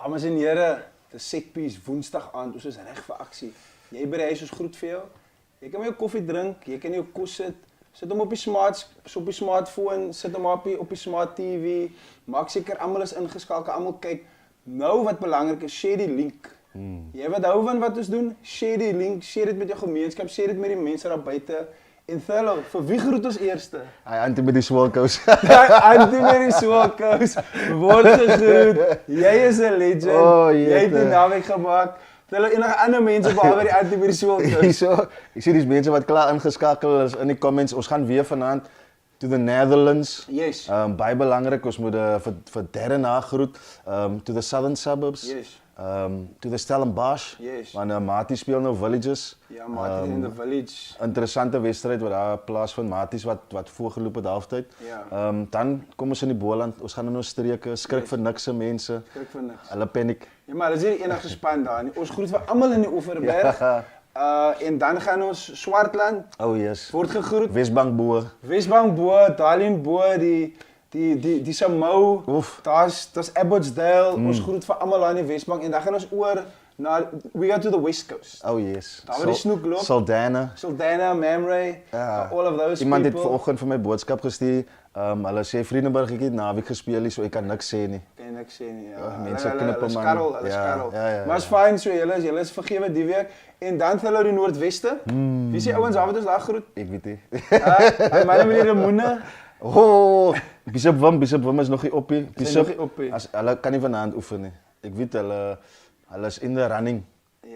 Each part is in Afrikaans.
Dames en here, dit is setpiece Woensdag aand, ons is reg vir aksie. Jy by die huis, ons groet vir jou. Jy kan jou koffie drink, jy kan jou kos sit hom op die smartphone, sit hom op die smart TV, maak seker almal is ingeskakel, almal kyk. Nou wat belangrik is, share die link. Jy wat hou van wat ons doen, share die link, share dit met jou gemeenskap, share dit met die mense daar buite. En Thelo, vir wie groet ons eerste? Hy antie met die swalkous. Antie met die swalkous, word gegroet. Jy is 'n legend. Oh, jy het die naweek gemaak. Thelo, enige ander mense behalwe die antie met die swalkous. Ek sien dis mense wat klaar ingeskakel is in die comments. Ons gaan weer vanaand to the Netherlands. Yes. Baie belangrik, ons moet vir Darion Hock groet. To the southern suburbs. Yes. To the Stellenbosch. Yes. Want Mati speel nou Villages. Ja, Mati in the Village. Interessante wedstryd wat daar plaasvind. Maties wat voorgeloop het halftyd. Ja. Dan kom ons in die Boland. Ons gaan in ons streke, skrik vir niks se mense. Skrik vir niks. Hulle paniek. Ja, maar dis nie die enigste span daar nie. Ons groet vir almal in die Oeverberg. Ja. En dan gaan ons Swartland. Oh yes. Word gegroet. Wesbank bo. Wesbank bo, Darion bo, die Samou. Daar's Abbotsdale. Ons groet vir almal daar in die Wesbank en dan gaan ons oor na we go to the West Coast. Oh yes. Daar waar die snoek loop. Saldanha, Mamre, all of those Iemand people. het vanoggend vir my boodskap gestuur. Hulle sê Vriendenburg ek het naweek gespeel, so ek kan niks sê nie. Kan niks sê nie. Ja. Mense knip hom aan. Hulle skarrel. Ja. Maar is fyn so julle is vergewe die week en dan hulle die Noordweste. Wie is die ouens daar wat ons daar groet? Ek weet nie. Hy myne met die Remoene. Oh, Bishop Wim is nog nie op nie. Hulle kan nie vanaand oefen nie. Ek weet hulle is in the running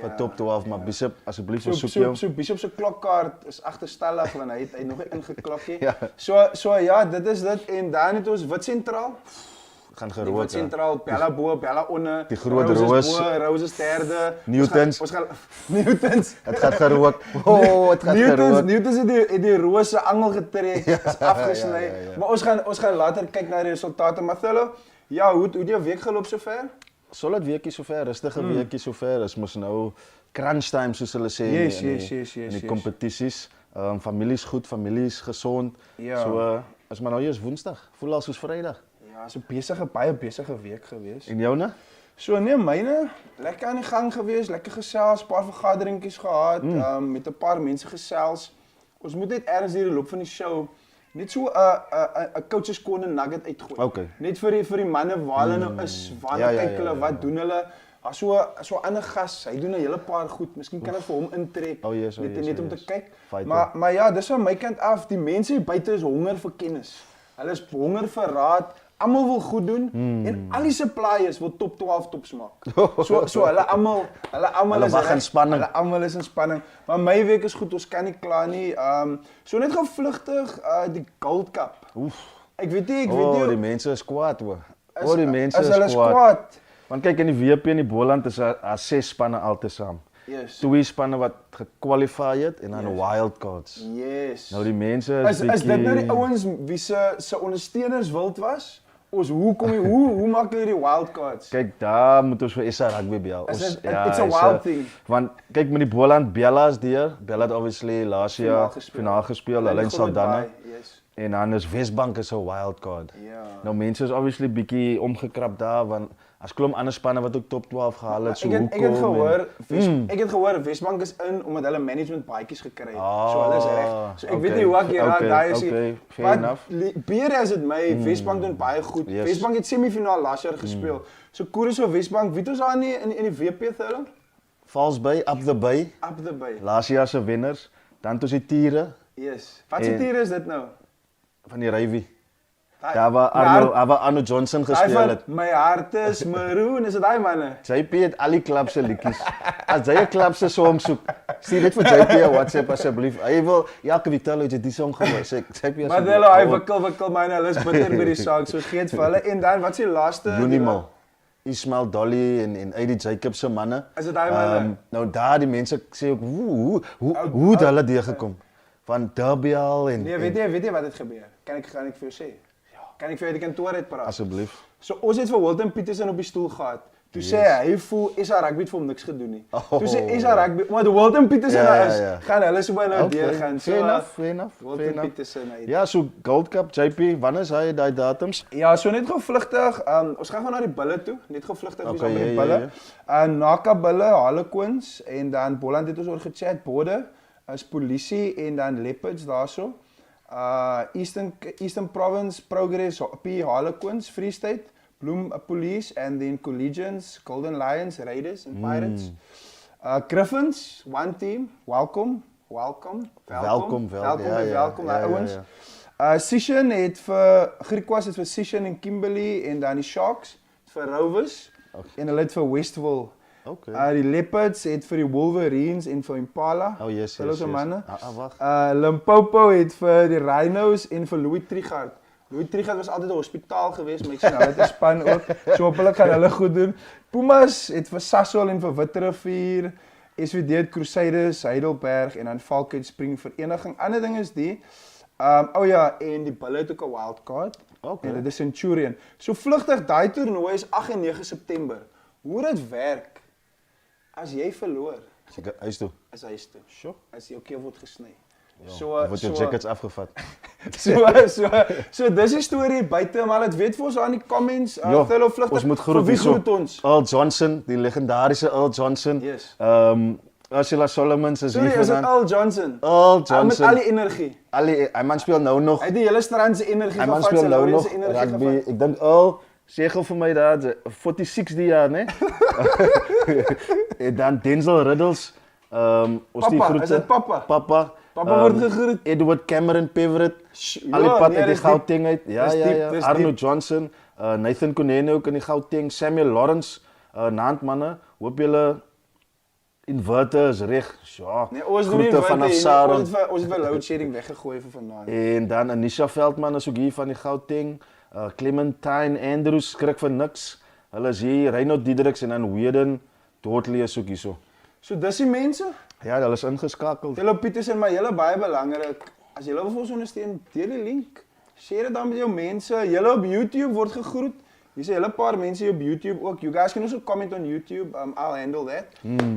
vir top 12, maar Bishop asseblief versoek jou. So Bishop se klokkaart is agterstallig want hy het nog nie ingeklok nie. Ja. So ja, dit is dit en dan het ons Wit Sentraal. Gaan gerook. Wit Sentraal, Bella bo, Bella onder. Die groot roos. Roses derde. Newtons. Ons gaan Newtons. Dit gaan gerook. Oh, dit gaan gerook. Newtons het die rose angel getrek, is afgesny. Ja. Maar ons gaan later kyk na die resultate. Marcelo, ja, hoe het jou week geloop sover? Solid weekie sover, rustige weekie sover. Is mos nou crunch time soos hulle sê in die kompetisies. Families goed, families gesond. Ja. So is maar nou eers Woensdag. Voel al soos Vrydag. Ja, so baie besige week gewees. En joune? So nee, myne lekker aan die gang gewees, lekker gesels, paar vergaderingkies gehad, met 'n paar mense gesels. Ons moet net ergens hier in die loop van die show net so 'n coaches corner nugget uitgooi. Okay. Net vir die manne waar hulle nou is, waar hulle kyk hulle, wat doen hulle. So 'n ander gas, hy doen 'n hele paar goed. Miskien kan dit vir hom intrek. Net om te kyk. Maar ja, dis van my kant af, die mense hier buite is honger vir kennis. Hulle is honger vir raad. Almal wil goed doen en al die suppliers wil top 12 tops maak. So hulle almal is wag in spanning. Hulle almal is in spanning. Maar my week is goed, ons kan nie kla nie. So net gevlugtig die Gold Cup. Ek weet nie. Die mense is kwaad hoor. Die mense is hulle kwaad. Want kyk in die WP in die Boland is daar 6 spanne altesaam. Yes. 2 spanne wat gekwalifieer het en dan wildcards. Yes. Nou die mense is dit nou die ouens wie se ondersteuners wild was? Hoe maak julle die wildcards? Kyk, daar moet ons vir SA Rugby bel. It's a wild thing. Want kyk met die Boland, Bella is deur. Bella het obviously laas jaar finaal gespeel, hulle in Saldanha. En dan is Wesbank is 'n wildcard. Ja. Nou mense is obviously bietjie omgekrap daar want as klomp ander spanne wat ook top 12 gehaal het, so hoekom? Ek het gehoor Wesbank is in omdat hulle management baadjies gekry het. So hulle is reg. So ek weet nie hoe ek daai is nie. Maar beere as dit my Wesbank doen baie goed. Wesbank het semifinaal laas jaar gespeel. So Koerus of Wesbank, weet ons daar nie in die WP Thelo? Falls Bay, Up the Bay. Laas jaar se wenners. Dan het ons die Tiere. Yes. Wat se Tiere is dit nou? Van die Rugby. Daar waar Arno Johnson gespeel het. My hart is maroon, is dit daai manne? JP het al die klub se liedjies. As jy 'n klub se song soek, stuur dit vir JP op WhatsApp asseblief. Hy wil elke Vitello het die song gehoor. Sê JP Maar hulle hy wikkel myne, hulle is bitter by die saak. So gee dit vir hulle en dan wat is die laaste? Unimal. Ismail Dolly en AD Jacobs se manne. Is dit daai manne? Nou daar die mense sê ook hoe het hulle deur gekom? Van Derbial en nee, weet jy wat het gebeur? Kan ek vir jou sê? Kan ek vir jou die kantoor uitpraat? Asseblief. So ons het vir Wilton Petersen op die stoel gehad. Toe sê hy voel SA Rugby het vir hom niks gedoen nie. Toe sê SA Rugby, maar die Walton Peterson is, gaan hulle so by nou deurgaan. Fair enough. Walton Peterson uit. Ja, so Gold Cup, JP, wanneer is hy daai datums? Ja, so net gou vlugtig, ons gaan na die bulle toe, net gou vlugtig by die bulle. Naka bulle, Harlequins en dan Boland het ons oor gechat, Bode is polisie en dan Leopards daarso. Eastern Province, Progress, P Harlequins, Free State, Bloem Police, and then Collegians, Golden Lions, Raiders and Pirates. Griffins, one team, welkom, ouens. Sishen het vir, Griquas het vir Sishen en Kimberley en dan die Sharks, vir Rovers, en hulle het vir Westville. Die Leopards het vir die Wolverines en vir Impala. Yes. Manne. Limpopo het vir die Rhinos en vir Louis Trichardt. Louis Trichardt was altyd 'n hospitaal geweest, maar ek sien hulle het 'n span ook. So hopelik gaan hulle goed doen. Pumas het vir Sasol en vir Witrifuur, SVD het Crusaders, Heidelberg en dan Falcon Spring Vereniging. Ander ding is die en die Bulle het ook 'n wildcard. En dit is Centurion. So vlugtig, daai toernooi is 8 en 9 September. Hoe dit werk as jy verloor? Huis toe. Is huis toe. Sure. As jou keel word gesny. Word jou jackets afgevat. So dis die storie buite, maar dit weet vir ons aan die comments. Ons moet groet ons. Earl Johnson, die legendarische Earl Johnson. Yes. Ursula Solomons is hier vandaan. Sorry, is het Earl Johnson? Earl Johnson. Met al die energie. Hy man speel nou nog. Hy het die hele strand se energie gevat. Hy man speel nou nog rugby. Ek dink Earl, sê gou vir my daar, 46 die jaar, né? En dan Denzel Riddles. Papa, is dit Papa? Papa word gegroet. Edward Cameron Peverett. Al die pad uit die Gauteng uit. Ja. Arno Johnson. Nathan Konene ook in die Gauteng. Samuel Lawrence. Naand manne. Hoop julle inverter is reg. Ja. Nee, ons doen nie inverter. Ons het vir load shedding weggegooi vir vanaand. En dan Anisha Veldman is ook hier van die Gauteng. Clementine Andrews skrik vir niks. Hulle is hier. Reinhard Diedericks en dan Whedon Dortley is ook hierso. So dis die mense? Ja, hulle is ingeskakeld. Hallo Peterson, maar julle baie belangrik. As julle wil vir ons ondersteun, deel die link. Share dit dan met jou mense. Julle op YouTube word gegroet. Hier is 'n hele paar mense op YouTube ook. You guys can also comment on YouTube. I'll handle that.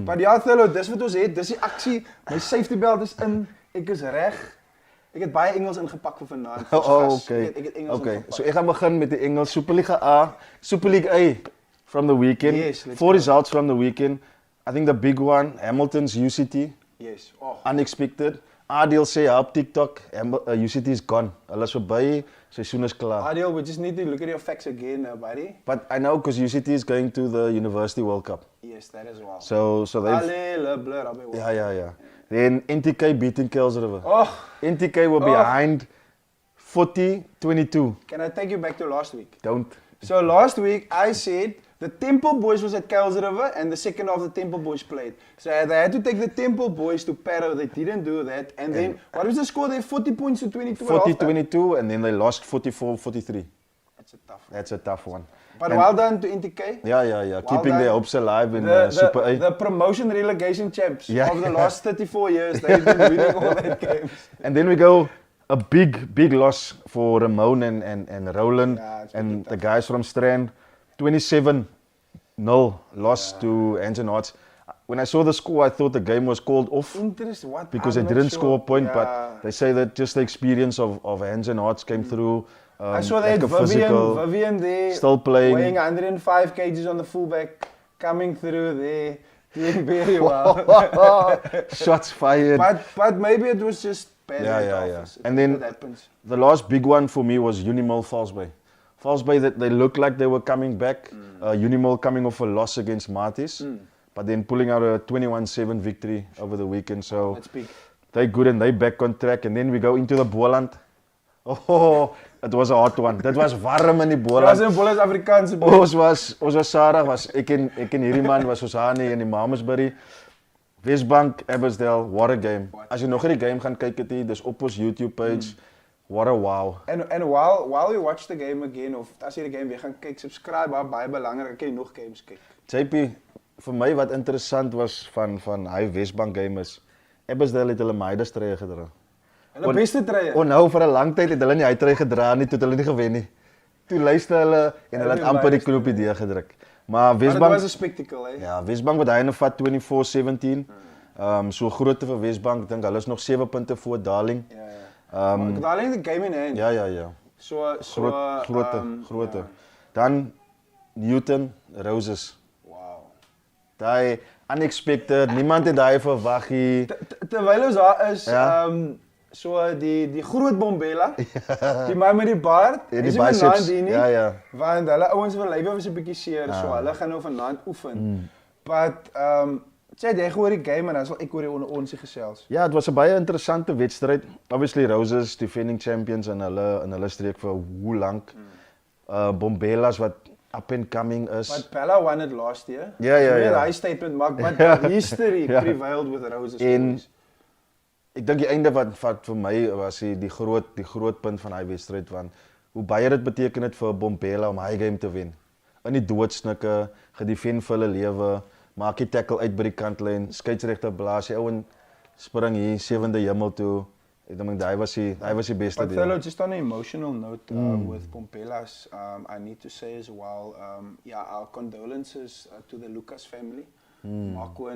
But ja, hallo, dis wat ons het. Dis die aksie. My safety belt is in. Ek is reg. Ek het baie Engels ingepak vir vanaand. Okay. Ek het Engels ingepak. So ek gaan begin met die Engels. Superliga A, Superliga A from the weekend. Yes, 4 results from the weekend. I think the big one, Hamilton's UCT. Yes. Unexpected. Adil sê op TikTok, UCT is gone. Hulle is verby, seisoen is klaar. Adil, we just need to look at your facts again, buddy. But I know because UCT is going to the University World Cup. Yes, that as well. So they've... Yeah. Then NTK beating Kells River. NTK were behind 40-22. Can I take you back to last week? Don't. So last week I said the Temple boys was at Kells River and the second half the Temple boys played. So they had to take the Temple boys to Paro. They didn't do that. And then, what was the score there? 40 points to 22. 40-22 and then they lost 44-43. That's a tough one. But well done to NTK. Yeah. Well keeping their hopes alive in Super A. The promotion relegation champs of the last 34 years. They've been winning all that games. And then we go a big loss for Ramon and Roland and the guys from Strand. 27-0 loss to Hansen Hearts. When I saw the score, I thought the game was called off because they didn't score a point. But they say that just the experience of Hansen Hearts came through. I saw that Vivian there, still playing, weighing 105 kgs on the fullback, coming through there, doing very well. Shots fired. But maybe it was just bad. Yeah. And then the last big one for me was Unimall False Bay. False Bay, that they looked like they were coming back. Unimall coming off a loss against Martis, but then pulling out a 21-7 victory over the weekend. So that's big. They're good and they back on track. And then we go into the Boland. Oh, it was a hot one. That was warm in die Boland. Dit was 'n Boland Afrikaanse boy. Ons was Sarah, ek en hierdie man was ons Hani in die Mamasbury. Westbank, Abbotsdale, what a game. As jy nog nie die game gaan kyk het, dis op ons YouTube page. What a wow. And while you watch the game again, of as jy die game weer gaan kyk, subscribe, baie belangrik, kan jy nog games kyk. JP, vir my wat interessant was van hy Westbank game is, Abbotsdale het hulle meidestreie gedra. Hulle beste treie. Nou vir 'n lang tyd het hulle nie hy trei gedra nie, toe hulle nie gewen nie. Toe luister hulle en hulle het amper die knoppie deur gedruk. Maar dit Wesbank was 'n spectacle, hè. ja, Wesbank wat hy nou vat 24-17. So grootte vir Wesbank, ek dink hulle is nog 7 punte voor Darling. Ja. Maar Darling the game in hand. Ja. Grootte. Ja. Dan Newton Roses. Wow. Daai unexpected, niemand het daai verwag nie. Terwyl ons daar is, Ja. so die groot Bombela, die man met die baard, Ja, die is nie vanaand biceps. hier nie, Ja. want hulle ouens van lywe was 'n bietjie seer, so hulle gaan nou vanaand oefen. But sê jy gehoor die game en dan sal ek oor die onder ons gesels. Ja, dit was 'n baie interessante wedstryd. Obviously Roses defending champions in hulle streek vir hoe lank. Bombelas wat up and coming is. But Bella won it last year. Ja. Hy statement maak, but history prevailed with Roses. En ek dink die einde wat vir my was die groot punt van daai wedstryd, want hoe baie dit beteken het vir Bombela om hy game te wen. In die doodsnikke, gedefend vir hulle lewe, maak die tackle uit by die kantlyn, skeieregter blaas, die ouens spring hier 7de hemel toe. Ek dink hy was die beste But deel. fellow, just on an emotional note with Pompelas, I need to say as well, our condolences to the Lucas family. Marco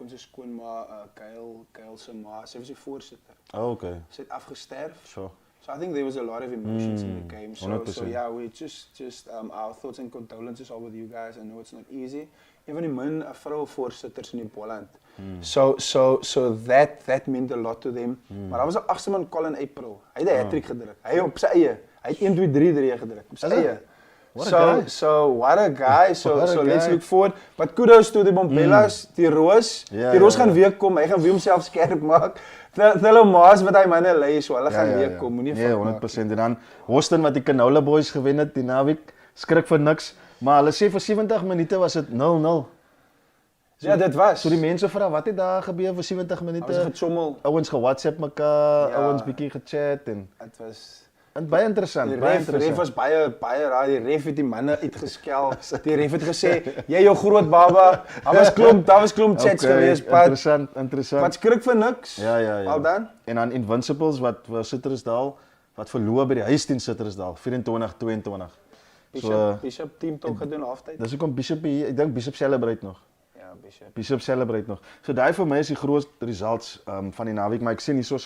se skoonma, Kyle se ma, sy was die voorsitter. Oh, okay. Sy het afgesterf. Sure. So I think there was a lot of emotions in the game. So 100%. yeah, we just our thoughts and condolences are with you guys. I know it's not easy. Een van die min vrouevoorsitters in die Boland. So that meant a lot to them. Maar daar was 'n agste man Colin April. Hy het 'n hattrick gedruk. Hy op sy eie. Hy het 1 2 3 gedruk op sy eie. What a guy. So what a guy. So let's guy. look forward. But kudos to die Bombelas, die Roos. Ja, Die Roos ja, gaan weer kom. Hy gaan weer homself skerp maak. Hulle maas wat hy manne lei, so hulle gaan weer kom. Moenie Nee, 100%. En dan Houston wat die Canola Boys gewen het die naweek, skrik vir niks, maar hulle sê vir 70 minute was dit 0-0. Ja, dit was. So die mense vra wat het daar gebeur vir 70 minute? Ons gechommel. Ouens ge-WhatsApp mekaar, Ja. ouens bietjie gechat en Dit was baie interessant, Die baie ref interessant. was baie raar. Die ref het die manne uitgeskel. Die ref het gesê, "Jy jou groot baba." Daar was klomp chats gewees, Interessant. Wat skrik vir niks. Ja. Al dan? En dan Invincibles wat vir Citrusdal wat verloor by die huis teen Citrusdal 24-22. Bishop team tog gedoen halftyd. Dis hoekom Bishop hier, ek dink Bishop celebrate nog. Ja, Bishop. Bishop celebrate nog. So daai vir my is die groot results van die naweek, maar ek sien hierso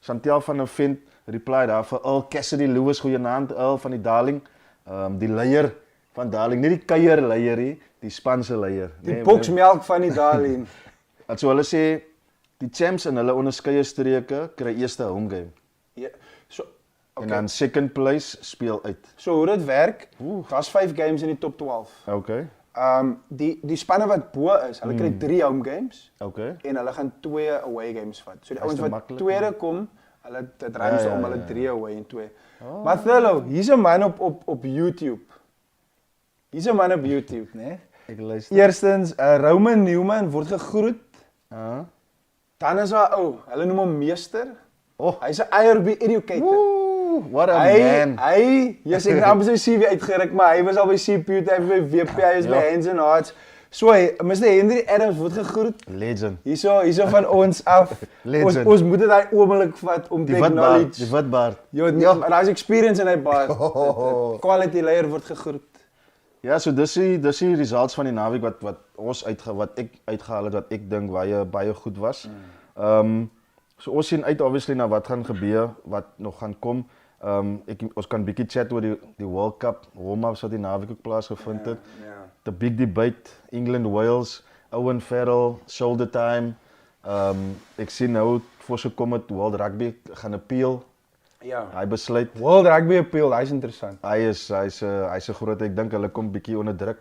Chantel van 'n vent reply daar vir Earl Cassidy Lewis, goeienaand Earl van die Darling. Die leier van Darling, nie die kuier leier nie, die span se leier. Die boksmelk van die Darling. So hulle sê die champs in hulle onderskeie streke kry eerste home game. Ja. So En dan second place speel uit. So hoe dit werk, daar's 5 games in die top 12. Okay. Die spanne wat bo is, hulle kry 3 home games. Okay. En hulle gaan 2 away games vat. So die ouens te wat maklik, tweede kom, hulle dit ruim Ja, om ja, hulle ja. 3 away en 2. Maar Thello, hier's 'n man op YouTube. Hier's 'n man op YouTube, né? Ek luister. Eerstens, Roman Newman word gegroet. Ah. Dan is daar hulle noem hom meester. Oh. Hy's 'n IRB educator. Ooh, what a man. Yes, ek het amper sy CV uitgeruk, maar hy was al by CPU, hy was by WP, hy is by Hands and Hearts. So, Mr. Henry Adams word gegroet. Legend. Hierso van ons af. Legend. Ons moet dit daai oomblik vat om Die te witbaard, acknowledge. die witbaard. Ja, en hy's experience in hy baard. Quality leier word gegroet. Ja, so dis die results van die naweek wat ek uitgehaal het wat ek dink baie goed was. So ons sien uit obviously na wat gaan gebeur, wat nog gaan kom. Ons kan bietjie chat oor die World Cup warm-ups wat die naweek ook plaasgevind het. The big debate, England-Wales, Owen Farrell, shoulder time. Ek sien nou voor so kom het World Rugby gaan appeal. Ja. Hy besluit. World Rugby appeal, hy's interessant. Hy's 'n groot, ek dink hulle kom bietjie onder druk.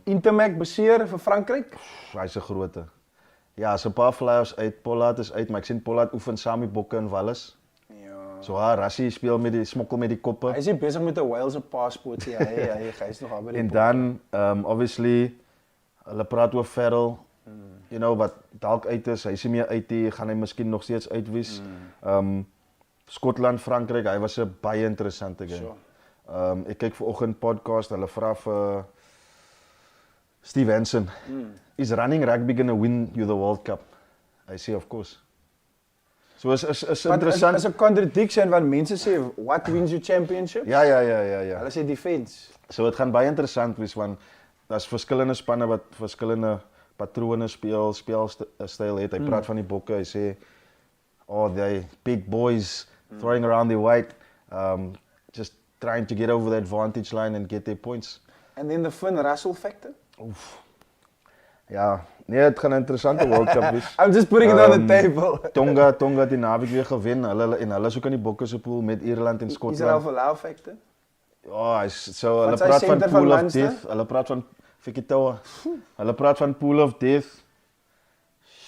Intermac beseer vir Frankryk. Hy's 'n groote. Ja, so 'n paar flyers uit, Pollard is uit, maar ek sien Pollard oefen saam met Bokke en Wallis. Ja. So Rassie speel smokkel met die koppe. Hy's nie besig met 'n Wales paspoort nie. Hy's nog al by die En dan obviously hulle praat oor Farrell. You know wat dalk uit is, hy's nie meer uit nie, gaan hy miskien nog steeds uitwis. Skotland, Frankryk, hy was 'n baie interessante game. Sure. Ek kyk vanoggend podcast, hulle vra vir Steve Hansen, is running rugby going to win you the World Cup? I say of course. So is Maar interessant. is 'n contradiction want mense sê what wins you championship? Ja. Hulle sê defense. So dit gaan baie interessant wees want daar's verskillende spanne wat verskillende patrone speelstyl het. Hy praat van die bokke, hy sê they big boys throwing around the white, just trying to get over the advantage line and get their points. And then the Finn Russell factor? Ja, nee, het gaan 'n interessante World Cup wees. I'm just putting it on the table. Tonga die naweek weer gewen. Hulle is ook in die bokke se pool met Ierland en Skotland. Israel Folau factor? Ja, hulle Wat sy praat van center van pool of Munster? death. Hulle praat van Fikitoa. Hulle praat van pool of death.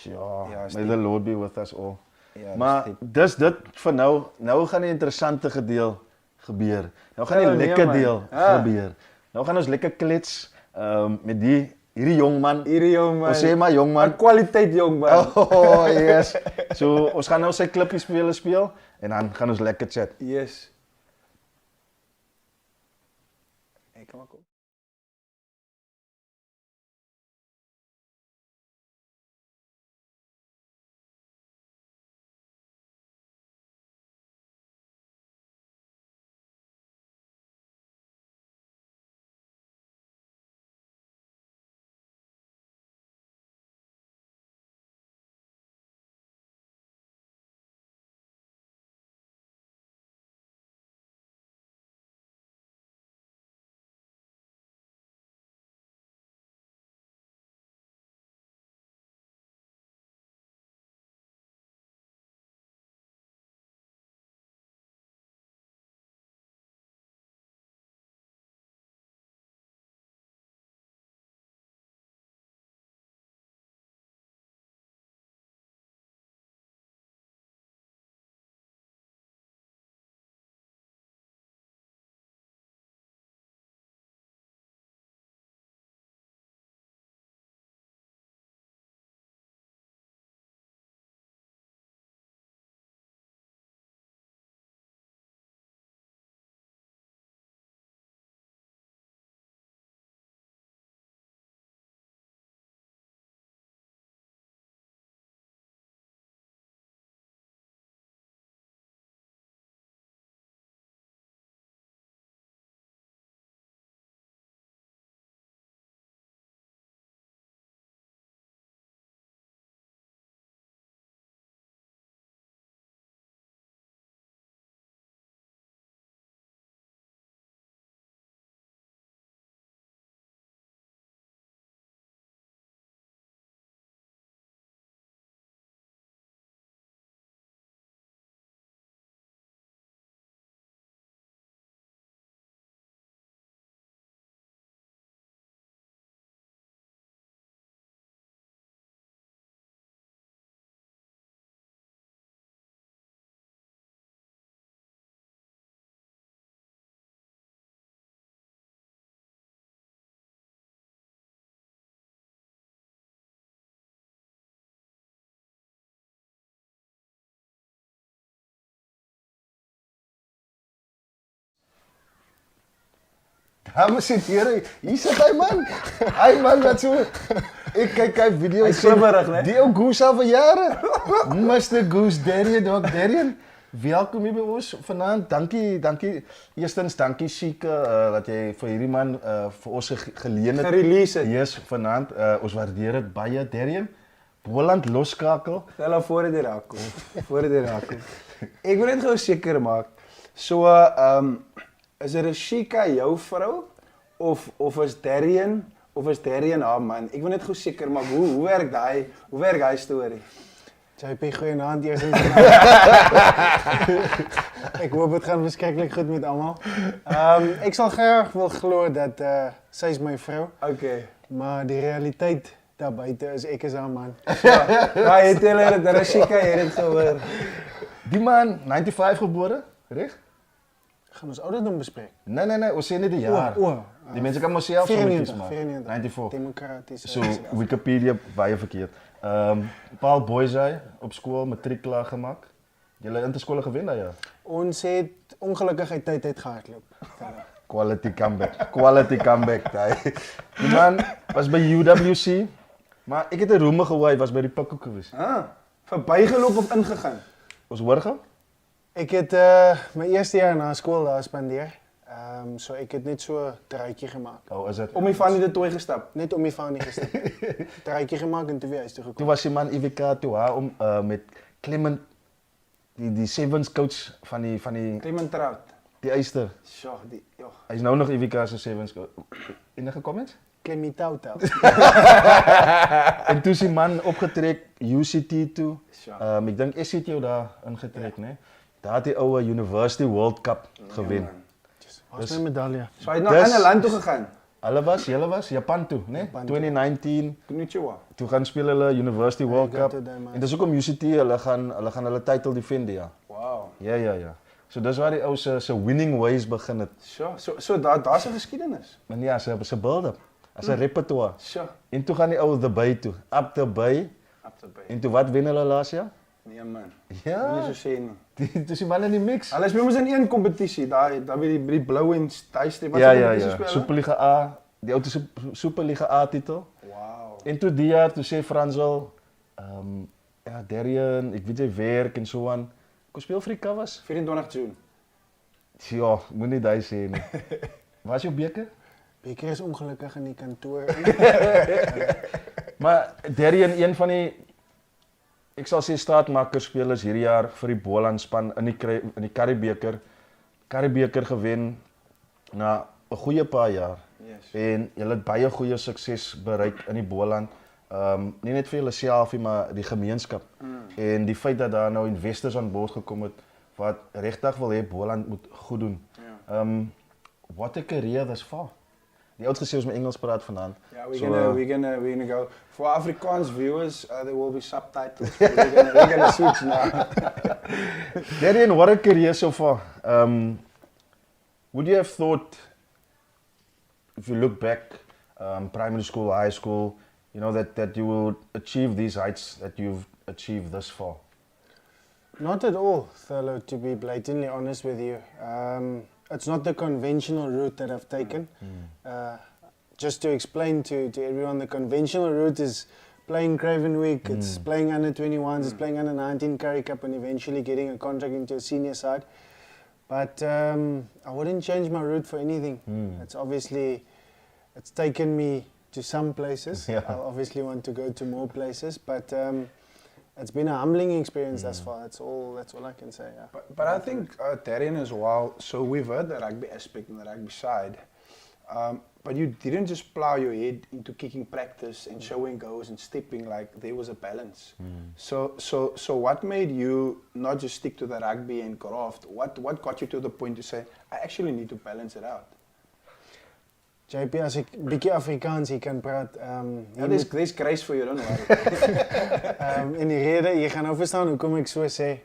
Ja, may the Lord be with us all. Ja, Maar dis dit vir nou. Nou gaan die interessante gedeel gebeur. Nou gaan die nee, lekker man. deel gebeur. Nou gaan ons lekker klets met hierdie jong man. Ons sê maar jong man. 'n kwaliteit jong man. Oh, yes. So ons gaan nou sy klippies speel en dan gaan ons lekker chat. Yes. Hey, kom maar kom. Dames en here, hier sit hy man. Hy man wat so ek kyk hy video Hy's glibberig, né? Die ou Goose al vir jare. Mr. Goose, Darion. Welkom hier by ons vanaand. Dankie. Eerstens dankie Chique dat jy vir hierdie man vir ons geleen het. Gerelease het. Yes, vanaand. Ons waardeer dit baie, Darion. Boland loskakel. Tel haar voor dit raak kom. Ek wil net gou seker maak. So is dit 'n Chica jou vrou of is Darion haar man? Ek wil net gou seker maak hoe werk daai storie? JP, goeienaand eers. Ek hoop dit gaan verskriklik goed met almal. Ek sal graag wil glo dat sy is my vrou, Okay. maar die realiteit daar buite is ek is haar man. Ja, jy tel dit, daar is Chica, jy het dit gehoor. Die man 95 gebore, reg? Gaan ons ouderdom bespreek? Nee, ons sê net die jaar. Die mense kan mos self sommetjies maak. 94. Demokraties. So Wikipedia baie verkeerd. Paul Boysay op skool matriek klaar gemaak. Julle interskole gewen daai jaar. Ons het ongelukkig uit tyd uitgehardloop. Quality comeback daai. Die man was by UWC, maar ek het 'n roeme gehoor hy was by die Pikhoek gewees. Verbygeloop of ingegaan? Ons hoor gou? Ek het my eerste jaar na skool daar spandeer. So ek het net so 'n truitjie gemaak. Oh, is dit? Om die van die tooi gestap. Net om die van die gestap. Truitjie gemaak en toe weer huis toe Toe gekom. was die man IWK toe om met Clement die sevens coach van die Clement Trout. die Eyster. Sjoe, joh. Hy's nou nog IWK se sevens coach. Enige comments? Klemitauta. En toe is die man opgetrek UCT toe. Sjoe. Ek dink SCT het daar ingetrek, né? Daar het die oue University World Cup gewen. Waar is my medalje? So hy het na 'n ander land toe gegaan. Julle was Japan toe, né? Japan toe. 2019. Konnichiwa. Toe gaan speel hulle University World got Cup. it, man. En dis hoekom UCT hulle gaan hulle title defend, ja. Wow. Ja. So dis waar die ou se winning ways begin het. Sjoe, so daar's 'n geskiedenis. En ja, se build-up. As 'n repertoire. Sjoe. En toe gaan die ou the Bay toe. Up the Bay. Up the bay. En toe wat wen hulle laas jaar? Nee man. Ja. Nie so sê nie. Dis die man in die mix. Hulle speel mos in een kompetisie, daar by die blou en duister. Wat Ja. speel hulle? Superliga A. Die ou Superliga A titel. Wow. En toe die jaar toe sê Fransel, ja, Darion, ek weet jy werk en so aan. Kom speel vir die Cavs. 24 June. Ja, moenie daai sê nie. Waar is jou beker? Beker is ongelukkig in die kantoor. Maar Darion, een van die ek sal sê straatmakerspelers hierdie jaar vir die Boland span in die Karibeker gewen na 'n goeie paar jaar. Yes. En julle het baie goeie sukses bereik in die Boland. Nie net vir julleself nie, maar die gemeenskap. En die feit dat daar nou investors aan boord gekom het wat regtig wil hê Boland moet goed doen. Ja. What a career thus far. Die ouds gesê ons moet Engels praat vanaand. Yeah, we're So, gonna go for Afrikaans viewers. There will be subtitles. we're gonna switch now. Darion, what a career so far. Would you have thought, if you look back, primary school, high school, you know, that you will achieve these heights that you've achieved thus far? Not at all, Thurlow, to be blatantly honest with you. It's not the conventional route that I've taken. Just to explain to everyone, the conventional route is playing Craven Week, it's playing under 21s, it's playing under 19 Currie Cup, and eventually getting a contract into a senior side. But I wouldn't change my route for anything. It's taken me to some places. Yeah. I obviously want to go to more places, but it's been a humbling experience thus far. That's all I can say. Yeah. But I think Darion as well. So we've heard the rugby aspect and the rugby side, but you didn't just plow your head into kicking practice and showing goals and stepping. Like there was a balance. So what made you not just stick to the rugby and craft? What got you to the point to say I actually need to balance it out? JP, as ek bietjie Afrikaans hier kan praat, Ja, dis grace vir jou dan hoor. en die rede, jy gaan nou verstaan hoekom ek so sê.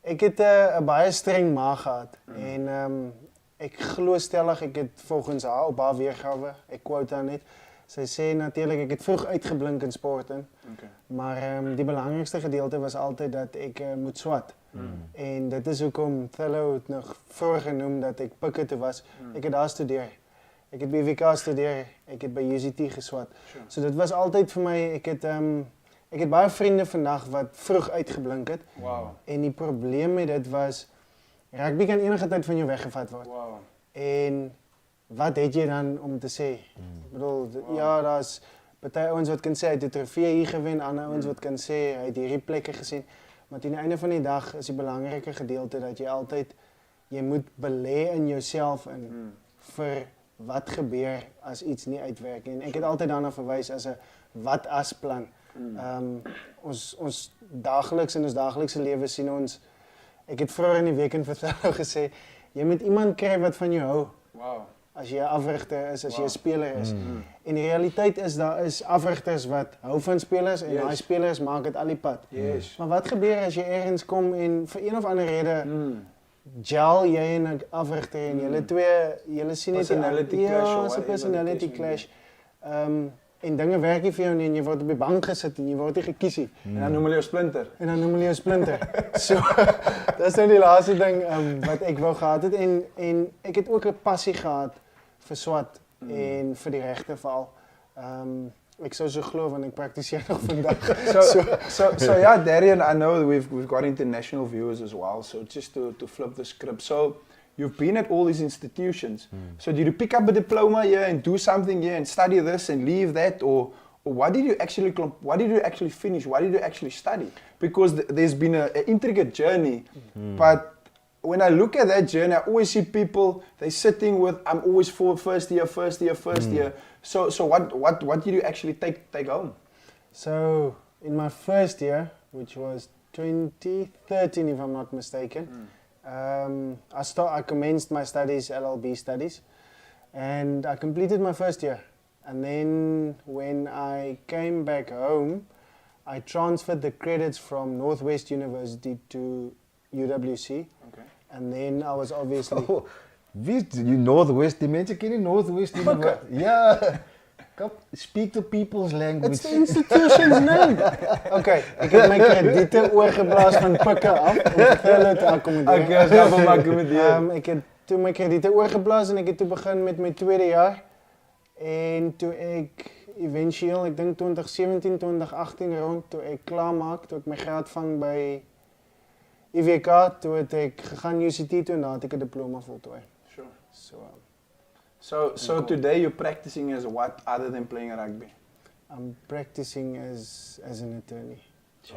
Ek het 'n baie streng ma gehad en ek glo stellig ek het volgens haar op haar weergawe, ek quote haar net. Sy sê natuurlik ek het vroeg uitgeblink in sport in. Okay. Maar die belangrikste gedeelte was altyd dat ek moet swat. En dit is hoekom Thurlow het nog vroeër genoem dat ek pikke toe was. Ek het daar studeer. Ek het by WK studeer, ek het by UCT geswat. Sure. So dit was altyd vir my, ek het baie vriende vandag wat vroeg uitgeblink het. Wow. En die probleem met dit was, rugby kan enige tyd van jou weggevat word. Wow. En wat het jy dan om te sê? Ek bedoel, ja, daar's party ouens wat kan sê hy het 'n trofee hier gewen, ander ouens wat kan sê hy het hierdie plekke gesien. Maar teen die einde van die dag is die belangrike gedeelte dat jy moet belê in jouself in vir wat gebeur as iets nie uitwerk nie. En ek het altyd daarna verwys as 'n wat as plan. Ons daaglikse lewe sien ons, ek het vroeër in die week in vertel gesê, jy moet iemand kry wat van jou hou. Wow. As jy 'n afrigter is, as jy 'n speler is. En die realiteit is daar is afrigters wat hou van spelers en daai spelers maak dit al die pad. Yes. Maar wat gebeur as jy ergens kom en vir een of ander rede gel jy en 'n afrigter en julle sien net Personality clash of ja, 'n whatever personality the case clash. En dinge werk nie vir jou nie en jy word op die bank gesit en jy word nie gekies nie. En dan noem hulle jou splinter. En dan noem hulle jou splinter. So, dis nou die laaste ding wat ek wou gehad het en ek het ook 'n passie gehad vir swat en vir die regte veral. Ek sou so glo want ek praktiseer nog vandag. So yeah, Darion, I know that we've got international viewers as well. So just to flip the script. So you've been at all these institutions. So did you pick up a diploma here and do something here and study this and leave that, or what did you actually finish? What did you actually study? Because there's been an intricate journey, but when I look at that journey, I always see people, they're sitting with, I'm always for first year. So what did you actually take home? So in my first year, which was 2013 if I'm not mistaken, I commenced my studies, LLB studies, and I completed my first year. And then when I came back home, I transferred the credits from Northwest University to UWC. Okay. And then I was obviously... Oh, you Northwest, die mense ken nie Northwest University. Ja. Come speak the people's language. It's the institution's name. Okay, ek het my krediete oorgeblaas van Pikke af om vir hulle te akkommodeer. Okay, as jy wil akkommodeer. Ek het toe my krediete oorgeblaas en ek het toe begin met my tweede jaar. En toe ek eventueel, ek dink 2017, 2018 rond, toe ek klaar maak, toe ek my graad vang by IWK, toe het ek gegaan UCT toe en daar het ek 'n diploma voltooi. Sure. So today you're practicing as what other than playing rugby? I'm practicing as an attorney.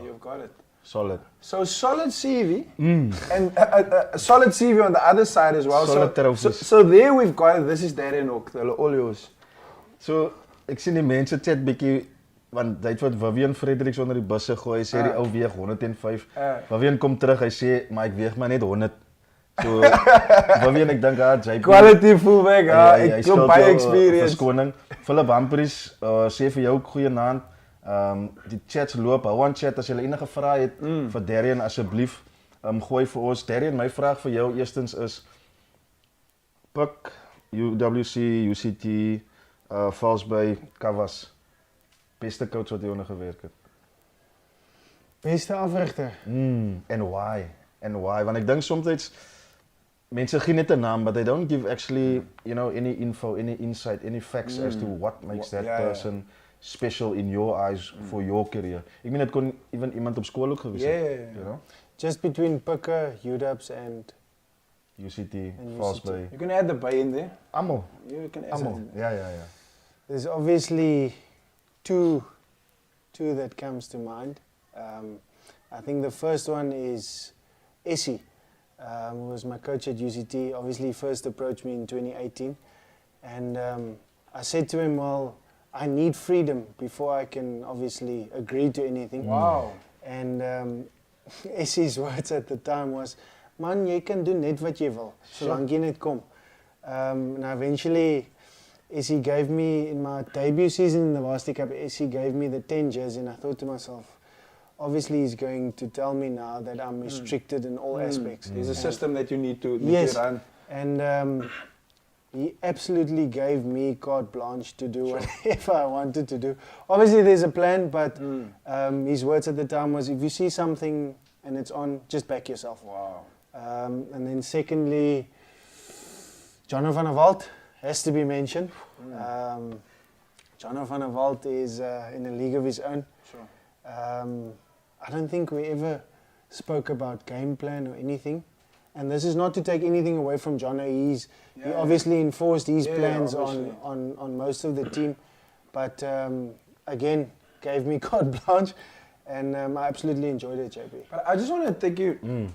You've got it. Solid. So solid CV and a solid CV on the other side as well. Solid trophies. So there we've got it. This is Darion Hock, all yours. So ek sien die mense chat bietjie want hy het wat Vivian Fredericks onder die busse gooi. Hy sê die ou weeg 105. Vivian kom terug, hy sê maar ek weeg maar net 100. So Vivian ek dink JP quality fullback, ek so baie experience. Verskoning. Philip Humphries sê vir jou goeie naam. Die chats loop, hou aan chat as jy enige vrae het vir Darion asseblief gooi vir ons. Darion, my vraag vir jou eerstens is Pik, UWC, UCT, Valsbay, Kavas. Beste coach wat jy onder gewerk het? Beste afrigter. And why? Want ek dink soms mense gee net 'n naam, but they don't give actually, any info, any insight, any facts as to what makes that person special in your eyes for your career. Ek meen dit kon even iemand op skool ook gewees het, you know? Just between Pikke, UWs and UCT, Valsbay. You can add the bay in there. Almal. You can add Almal. it. Ja. There's obviously two that comes to mind. I think the first one is Essie, who was my coach at UCT. Obviously, first approached me in 2018, and I said to him, "Well, I need freedom before I can obviously agree to anything." Wow. And Essie's words at the time was, "Man, jy kan doen net wat jy wil, solank jy net kom." Now eventually, Essie gave me, in my debut season in the Varsity Cup, Essie gave me the 10 jersey, and I thought to myself, obviously he's going to tell me now that I'm restricted in all aspects. There's a system that you need to run. And he absolutely gave me carte blanche to do whatever I wanted to do. Obviously there's a plan, but his words at the time was, if you see something and it's on, just back yourself. Wow. And then secondly, Jono van der Walt has to be mentioned. Jono van der Walt is in a league of his own. Sure. I don't think we ever spoke about game plan or anything. And this is not to take anything away from Jono. He obviously enforced his plans on most of the team. But again, gave me carte blanche. And I absolutely enjoyed it, JP. But I just want to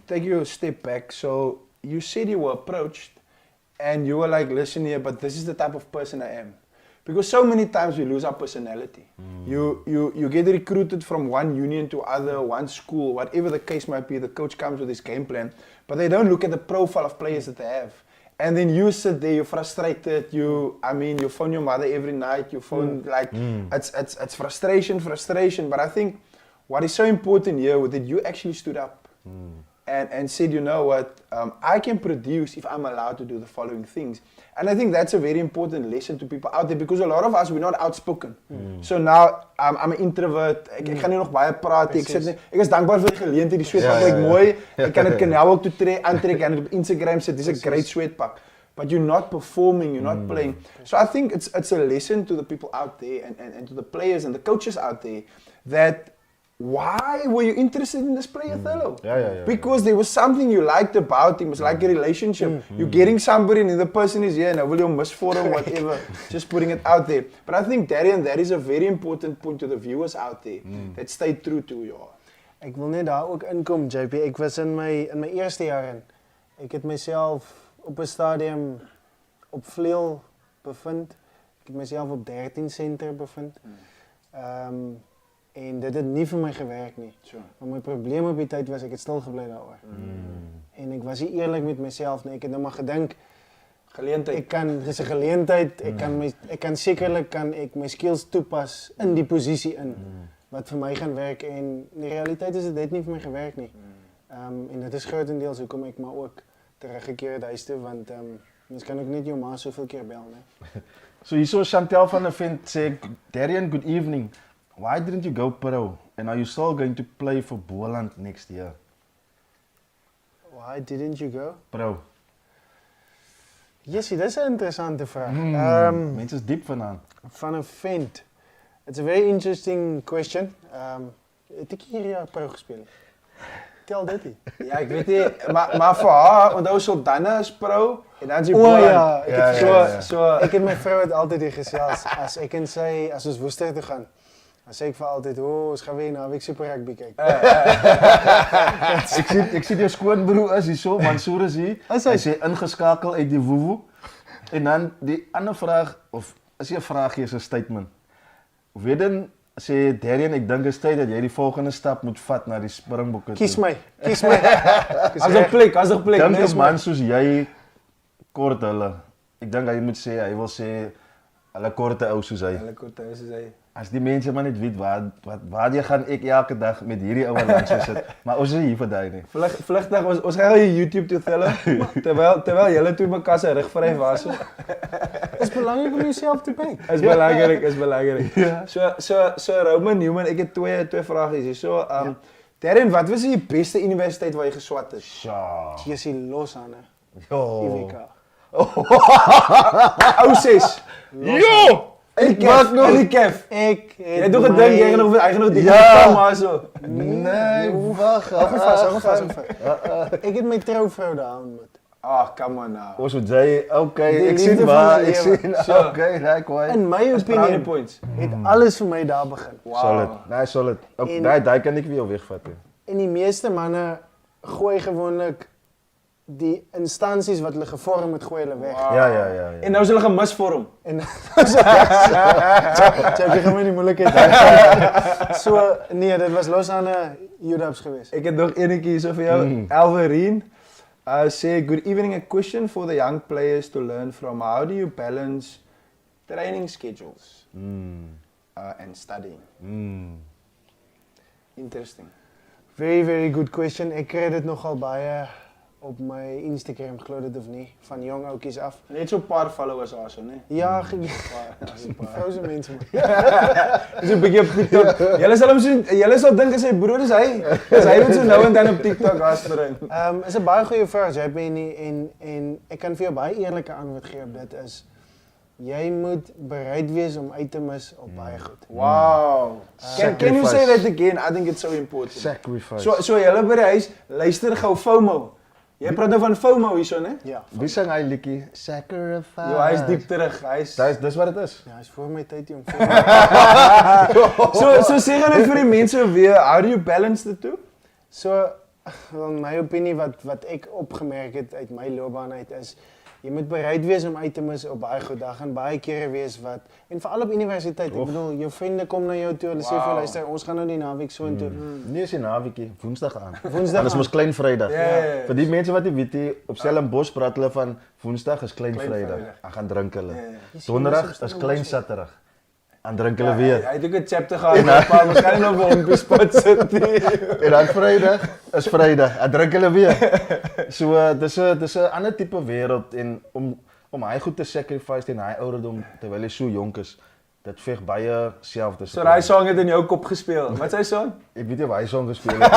take you a step back. So you said you were approached and you were like, listen here, but this is the type of person I am. Because so many times we lose our personality. You get recruited from one union to other, one school, whatever the case might be, the coach comes with his game plan, but they don't look at the profile of players that they have. And then you sit there, you're frustrated, you phone your mother every night, you phone it's frustration, but I think what is so important here was that you actually stood up and said, you know what, I can produce if I'm allowed to do the following things. And I think that's a very important lesson to people out there, because a lot of us, we're not outspoken. So now, I'm an introvert, ek gaan nie nog baie praat, ek is dankbaar vir die geleentheid, die sweetpak lyk mooi, ek kan dit kanaal ook toe aantrek en op Instagram sit, dis 'n great sweetpak. but you're not performing, you're not playing. So I think it's a lesson to the people out there and to the players and the coaches out there that why were you interested in this player, Othello? Because there was something you liked about him. It's like a relationship. You're getting somebody and the other person is here, now will you miss for him, whatever. Just putting it out there. But I think, Darion, that is a very important point to the viewers out there. That stay true to you. Ek wil net daar ook inkom, JP. Ek was in my eerste jaar in. Ek het myself op 'n stadium op vleuel bevind. Ek het myself op 13 center bevind. En dit het nie vir my gewerk nie. Sure. Maar my probleem op die tyd was ek het stil gebly daaroor. En ek was nie eerlik met myself nie. Ek het nou maar gedink Geleentheid. dis 'n geleentheid. Ek kan sekerlik my skills toepas in die posisie in wat vir my gaan werk en in die realiteit is dit net nie vir my gewerk nie. En dit is grootendeels hoekom ek maar ook teruggekeer het huis toe want mens kan ook net jou ma soveel keer bel, né? So hierso Chantel van 'n vent sê, Darion, good evening. Why didn't you go pro? And are you still going to play for Boland next year? Why didn't you go? Pro. Jessie, dis 'n interessante vraag. Mense is diep vanaand. Van 'n vent. It's a very interesting question. Het ek hier jaar pro gespeel? Tel dit nie. Ja, ek weet nie, maar vir haar, onthou Sultana is pro en dan is die O Boland. ja, So ek en my vrou het altyd hier gesels as ek en sy as ons Woester toe gaan. Dan sê ek vir altyd, ons gaan weer naweek Super Rugby kyk. Ek sien jou skoonbroer is hierso, Mansoor is hier. Hy sê ingeskakel uit die woewoe. En dan die ander vraag of is nie 'n vraagie, is 'n statement. Weden sê Darion, ek dink dit is tyd dat jy die volgende stap moet vat na die Springbokke toe. Kies my. as 'n plek. Dink 'n man soos jy kort hulle. Ek dink hy moet sê, hy wil sê hulle korte ou soos hy. Hulle kort is hy. As die mense maar net weet waar jy gaan ek elke dag met hierdie ouer langs so sit. Maar ons is hier vir daai nie. Vlugtig ons gaan hier YouTube toe hulle terwyl julle toe mekaar se rug vryf was. Is belangrik om jouself te kyk. Is belangrik. So Roman Newman, ek het twee vrae hier. So Darion, wat was die beste universiteit waar jy geswat het? Sja. Jessie Losane. Jo. IWK. Ou 6. Jo! Ek kef. Ek Jy het nog gedink jy gaan nog die maar so. Nee, wag. Hou vas. Ek het my trouvrou daar ontmoet. Come on now. Ons moet sê, okay, Die ek sien liefde waar, van die ek lewe. sien, So. okay, like why. In my Brownie opinie points. het alles vir my daar begin. Solid. Nee, solid. En- Daai kan ek vir jou wegvat. He. En die meeste manne gooi gewoonlik die instansies wat hulle gevorm het, gooi hulle weg. Ja. En nou is hulle gemisvorm. En jy gaan my nie moeilikheid. So nee, dit was los aan 'n UW's geweest. Ek het nog enetjie hierso vir jou. Alverine say, good evening, a question for the young players to learn from. How do you balance training schedules and studying? Interesting. Very very good question. Ek kry dit nogal baie op my Instagram, glo dit of nie, van jong ouetjies af. Net so 'n paar followers daarso, né? Ja, vrouse mense maar. Dis 'n bietjie op TikTok. Julle sal dink as sy broer is hy. Hy moet so nou en dan op TikTok hasbring. Is 'n baie goeie vraag, JP, en ek kan vir jou baie eerlike antwoord gee op dit is jy moet bereid wees om uit te mis op baie goed. Wow. Can you say that again? I think it's so important. Sacrifice. So julle by die huis, luister gou FOMO. Jy praat nou van FOMO hierso, né? Ja. Wie sing hy liedjie? Sacrifice. Ja, hy is diep terug. Dis wat dit is. Ja, is voor my tyd jong. So sê gou net vir die mense weer, how do you balance the two? So in my opinie wat ek opgemerk het uit my loopbaan uit is jy moet bereid wees om uit te mis op baie goed. Daar gaan baie kere wees wat en veral op universiteit. Ek bedoel, jou vriende kom na jou toe, hulle sê vir jou, luister, ons gaan nou die naweek so intoe. Nee, is die naweekie, Woensdag aan. Woensdag Dis mos klein Vrydag. Ja. Vir die mense wat nie weet nie, op Stellenbosch praat hulle van Woensdag is klein Vrydag. Dan gaan drink hulle. Donderdag is klein Saterdag. Dan drink hulle weer. Hy het ook 'n chapter gehad, maar waarskynlik nog op 'n spot sit. En dan Vrydag is Vrydag. Dan drink hulle weer. So dis 'n ander tipe wêreld en om hy goed te sacrifice teen hy ouderdom terwyl hy so jonk is. dit veg baie self. So daai song het in jou kop gespeel. Wat is hy song? Ek weet nie of hy song gespeel het.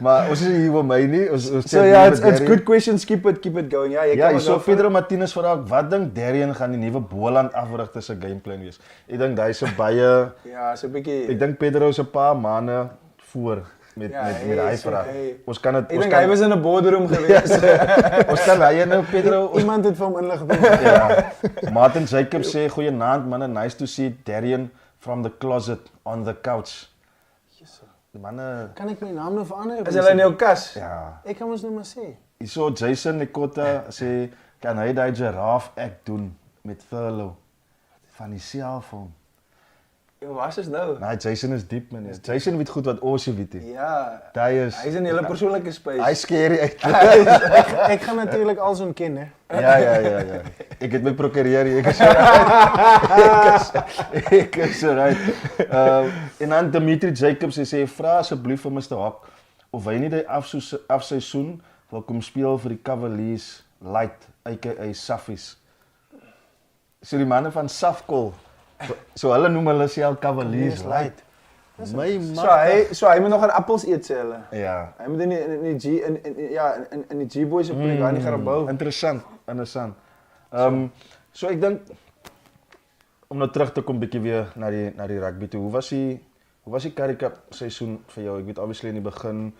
Maar ons is hier vir my nie. Ons So ja, it's good questions, keep it going. Ja, jy Ja, kan so Pedro Martinez vra ek, wat dink Darion gaan die nuwe Boland afrigter se gameplan wees? Ek dink hy's 'n baie Ja, so 'n bietjie ek dink Pedro se paar maande voor met hy vraag. Ons kan dit Ek dink hy was in 'n boardroom gewees. ons kan hy en Pedro Iemand het vir hom inligting. ja. Martin Jacob sê goeienaand manne, nice to see Darion from the closet on the couch. Die manne Kan ek my naam nou verander? Is hulle in jou kas? ja. Ek kan ons nou maar sê. Hierso Jason Nikota sê kan hy daai giraffe act doen met Thurlow van die selfoon. Jy was is nou. Nee, Jason is diep man. Jason weet goed wat Ossie weet. Ja. Hy's in 'n hele persoonlike space. Hy scary uit. Ek gaan natuurlik als ontken, hè. Ja. Ek het my prokureur hier. Ek is right. En dan Dimitri Jacobs sê vra asseblief vir Mr Hock of hy nie die afseisoen wil kom speel vir die Cavaliers Light aka Saffies. So die manne van Safkol. So hulle noem hulle self Cavaliers Light. My So hy moet nog aan appels eet sê hulle. Ja. Hy moet in die G-boys op plek waar nie gaan bou. Interessant. So ek dink om nou terug te kom bietjie weer na die rugby toe. Hoe was die Currie Cup seisoen vir jou? Ek weet obviously in die begin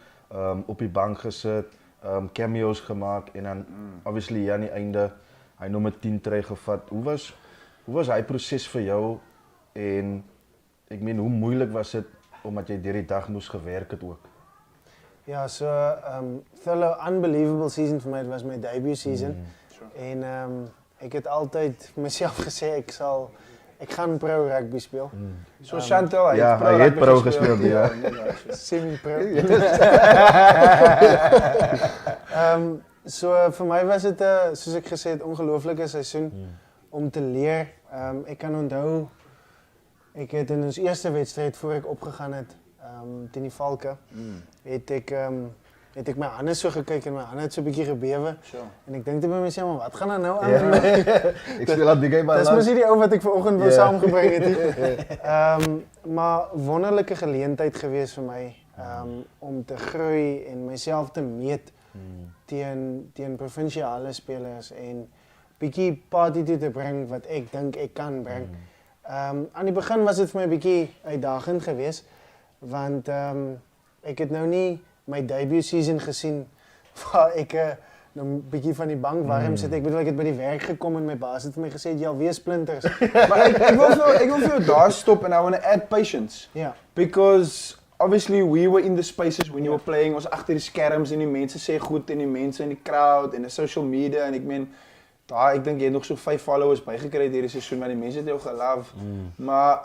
op die bank gesit, cameos gemaak en dan obviously hier aan die einde hy nommer 10 trui gevat. Hoe was hy proses vir jou en ek meen hoe moeilik was dit omdat jy deur die dag moes gewerk het ook? Ja, so Thurlow unbelievable season vir my. Dit was my debut season. En ek het altyd myself gesê ek gaan pro rugby speel. So Chantel, hy het pro gespeel, ja. Semi-pro. So vir my was dit soos ek gesê het, ongelooflike seisoen om te leer. Ek kan onthou ek het in ons eerste wedstryd voor ek opgegaan het teen die Valke, het ek my hande so gekyk en my hande het so 'n bietjie gebewe. En ek dink te by myself, maar wat gaan er nou aan met my? Ek speel al die game balans. Dis mos nie die ou wat ek vanoggend wou saamgebring het nie. Maar wonderlike geleentheid gewees vir my om te groei en myself te meet teen provinsiale spelers en bietjie party toe te bring wat ek dink ek kan bring. Aan die begin was dit vir my bietjie uitdagend geweest want ek het nou nie my debut season gesien waar ek nou 'n bietjie van die bank warm sit. Ek bedoel ek het by die werk gekom en my baas het vir my gesê jy al weer splinters. Maar ek wil vir jou daar stop and I want to add patience. Ja. Because obviously we were in the spaces when you were playing, ons agter die skerms en die mense sê goed en die mense in die crowd en die social media en ek meen ek dink jy het nog so 5 followers bygekry hierdie seisoen want die mense het jou gelove. Maar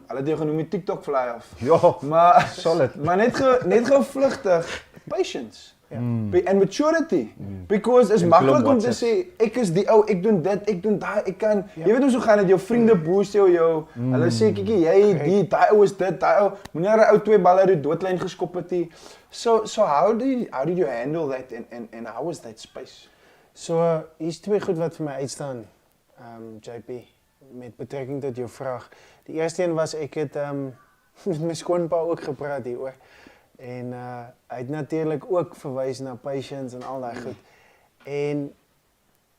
hulle het jou genoem die TikTok fly af. Ja. Maar solid. Maar net gevlugtig patience. And maturity. Because is maklik om te sê ek is die ou, ek doen dit, ek doen daai, ek kan. Jy weet hoe so gaan dit jou vriende boost jou. Hulle sê kykie jy daai ou is dit, daai ou moenie daai ou 2 balle uit die doodlyn geskop het nie. So how did you handle that and how was that space? So hier's 2 goed wat vir my uitstaan, JP, met betrekking tot jou vraag. Die eerste een was ek het met my skoonpa ook gepraat hieroor. En hy het natuurlik ook verwys na patience en al daai goed. En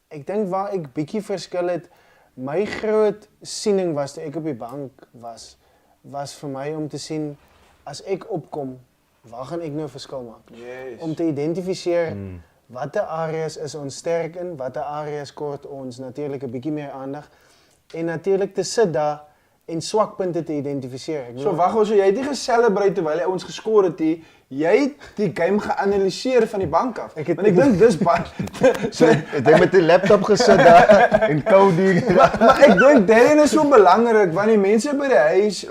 ek dink waar ek bietjie verskil het, my groot siening was toe ek op die bank was vir my om te sien as ek opkom, waar gaan ek nou verskil maak? Yes. Om te identifiseer watter areas is ons sterk in, watter areas kort ons natuurlik 'n bietjie meer aandag en natuurlik te sit daar en swakpunte te identifiseer. So wag ons, so jy het nie geselebrate terwyl hy ons geskor het nie. Jy het die game geanaliseer van die bank af. Want ek dink dis so het hy met die laptop gesit daar en coding. Maar ek dink Darion is so belangrik want die mense by die huis,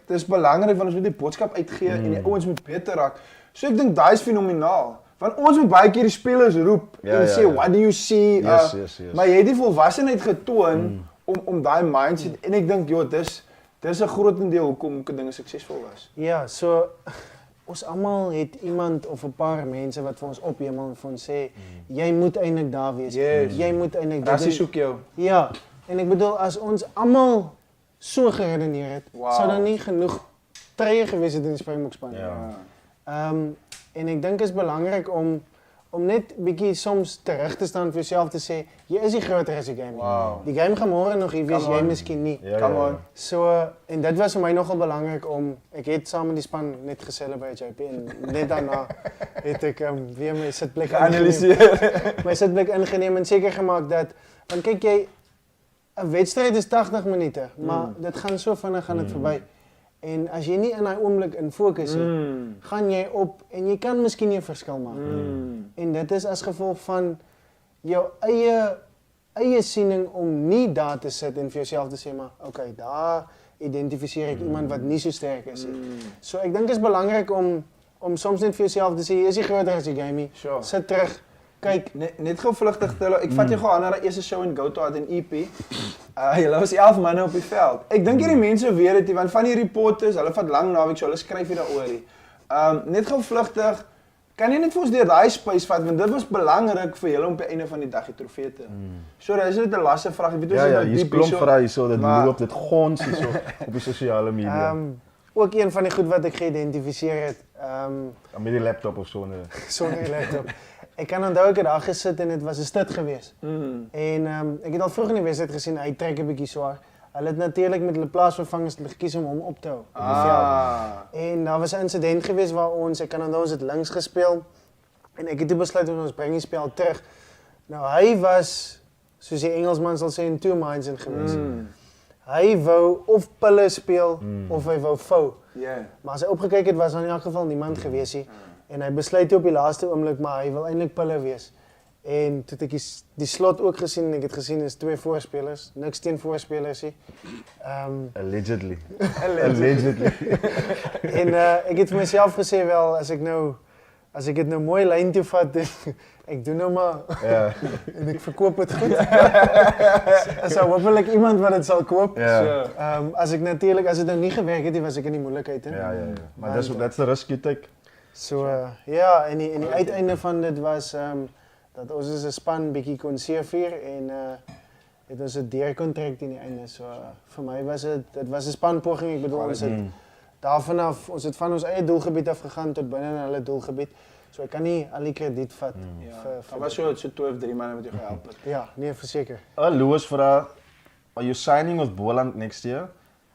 dis belangrik want ons moet die boodskap uitgee en die ouens moet beter raak. So ek dink daai is fenomenaal. Want ons moet baie keer die spelers roep en sê what do you see? Yes. Maar jy het die volwassenheid getoon om daai mindset en ek dink dis 'n grootendeel hoekom dinge suksesvol was. Ja, so ons almal het iemand of 'n paar mense wat vir ons ophemel en vir ons sê jy moet eintlik daar wees. Yes. Jy moet eintlik Rassie soek jou. Ja, En ek bedoel, as ons almal so geredeneer het, sou daar nie genoeg treie gewees het in die Springbokspan. En ek dink is belangrik om net bietjie soms terug te staan vir jouself te sê, jy is die groter as die game. Die game gaan môre nog hier wees, jy miskien nie. So, en dit was vir my nogal belangrik ek het saam met die span net gecelebrate JP en net daarna het ek weer my sitplek ingeneem en seker gemaak dat, want kyk jy, 'n wedstryd is 80 minute, maar dit gaan so vinnig gaan dit verby. En as jy nie in daai oomblik in fokus nie, gaan jy op en jy kan miskien 'n verskil maak. En dit is as gevolg van jou eie siening om nie daar te sit en vir jouself te sê maar okay, daar identifiseer ek iemand wat nie so sterk is nie. So ek dink dit is belangrik om soms net vir jouself te sê jy is nie groter as die game nie. Sit terug. Kyk, net gou vlugtig ek vat jou gou aan na die eerste show in Goto in EP. Julle was 11 manne op die veld. Ek dink hierdie mense weet dit, want van die reporters, hulle vat lang naweek, so hulle skryf hier daaroor. Net gou vlugtig, kan jy net vir ons deur daai space vat, want dit was belangrik vir julle om op die einde van die dag die trofee te. Sorry, is dit 'n lasse vraag? Ek weet hier's klomp vrae hierso, dit loop, dit gons hierso op die sosiale media. Ook een van die goed wat ek geïdentifiseer het. Met die laptop of sonder? Sonder die laptop. Ek kan onthou ek het daar gesit en dit was 'n stit geweest. En ek het al vroeg in die wedstryd gesien hy trek 'n bietjie swaar. Hulle het natuurlik met hulle plaasvervangers gekies om hom op te hou op die veld. En daar was 'n insident geweest waar ek kan onthou ons het links gespeel en ek het toe besluit ons bring die spel terug. Nou hy was, soos die Engelsman sal sê, in two minds in geweest. Hy wou of pille speel of hy wou vou. Maar as hy opgekyk het was daar in elk geval niemand geweest nie. En hy besluit toe op die laaste oomblik maar hy wil eintlik pille wees. En toe het ek die slot ook gesien en ek het gesien is 2 voorspelers, niks teen voorspelers nie. Allegedly. En ek het vir myself gesê wel as ek dit nou mooi lyn toe vat ek doen nou maar en ek verkoop dit goed. Is daar hopelik iemand wat dit sal koop. As dit nou nie gewerk het nie was ek in die moeilikheid hè. Maar that's the risk you take. So en die uiteinde van dit was dat ons as 'n span bietjie kon seëvier en het ons 'n deurkontrak teen die einde. So vir my was dit was 'n spanpoging. Ek bedoel ons het daarvan af ons het van ons eie doelgebied af gegaan tot binne in hulle doelgebied. So ek kan nie al die krediet vat vir was so 12-3 manne wat jou gehelp het. Ja, nee, verseker. Louis vra, are you signing with Boland next year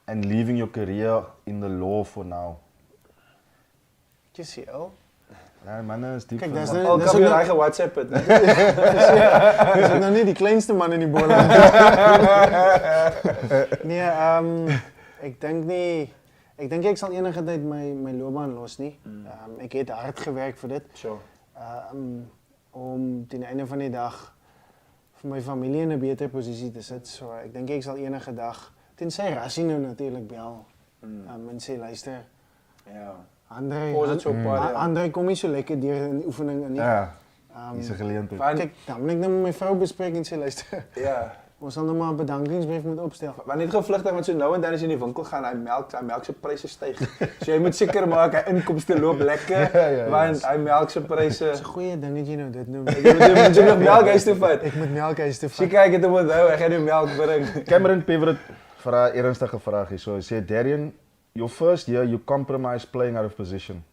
and leaving your career in the law for now? JCL. Ja, manne is diep. Kyk, Dis ook jou eie WhatsApp het, né? Dis nog nie die kleinste man in die Boland. Nee, ek dink ek sal enige tyd my loopbaan los nie. Ek het hard gewerk vir dit. Om teen die einde van die dag vir my familie in 'n beter posisie te sit. So ek dink ek sal enige dag, tensy Rassie nou natuurlik bel, en sê luister. André kom nie so lekker deur in die oefening in nie. Dis 'n geleentheid. Kyk, dan moet ek nou met my vrou bespreek en sê luister. Ons sal nou maar 'n bedankingsbrief moet opstel. Maar net gevlugtig want so nou en dan as jy in die winkel gaan, hy melk se pryse styg. So jy moet seker maak hy inkomste loop lekker want hy melk se pryse. Dis 'n goeie ding dat jy nou dit noem. Moet jy nog melk huis toe vat? Ek moet melk huis toe vat. Sien kyk het hom onthou, ek gaan nou melk bring. Cameron Pevert vra 'n ernstige vraag hier. So hy sê Darion, your first year you compromised playing out of position.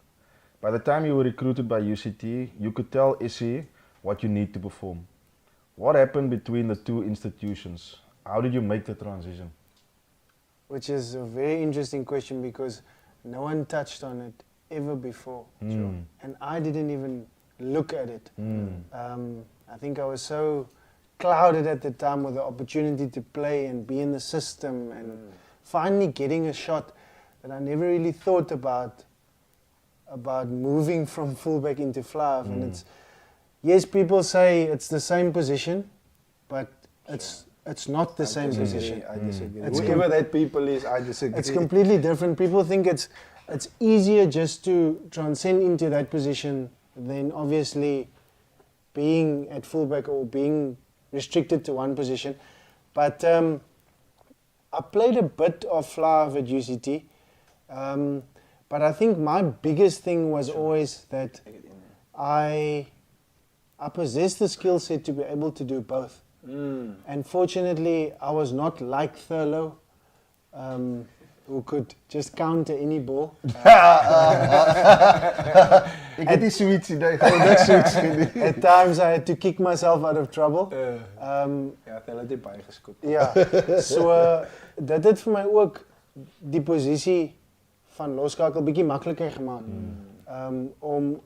By the time you were recruited by UCT, you could tell SC what you need to perform. What happened between the two institutions? How did you make the transition? Which is a very interesting question because no one touched on it ever before. And I didn't even look at it. I think I was so clouded at the time with the opportunity to play and be in the system and finally getting a shot that I never really thought about moving from fullback into flav. And yes, people say it's the same position, but it's not the same position. I disagree. Whoever that people is, I disagree. It's completely different. People think it's easier just to transcend into that position than obviously being at fullback or being restricted to one position. But I played a bit of flav at UCT, but I think my biggest thing was always that I possess the skill set to be able to do both. And fortunately, I was not like Thurlow, who could just counter any ball. Ek het nie zoiets idee gehad. At times I had to kick myself out of trouble. Ja, hulle het die baie geskoot. Ja, so dit het vir my ook die posisie van loskakel bietjie makliker gemaak.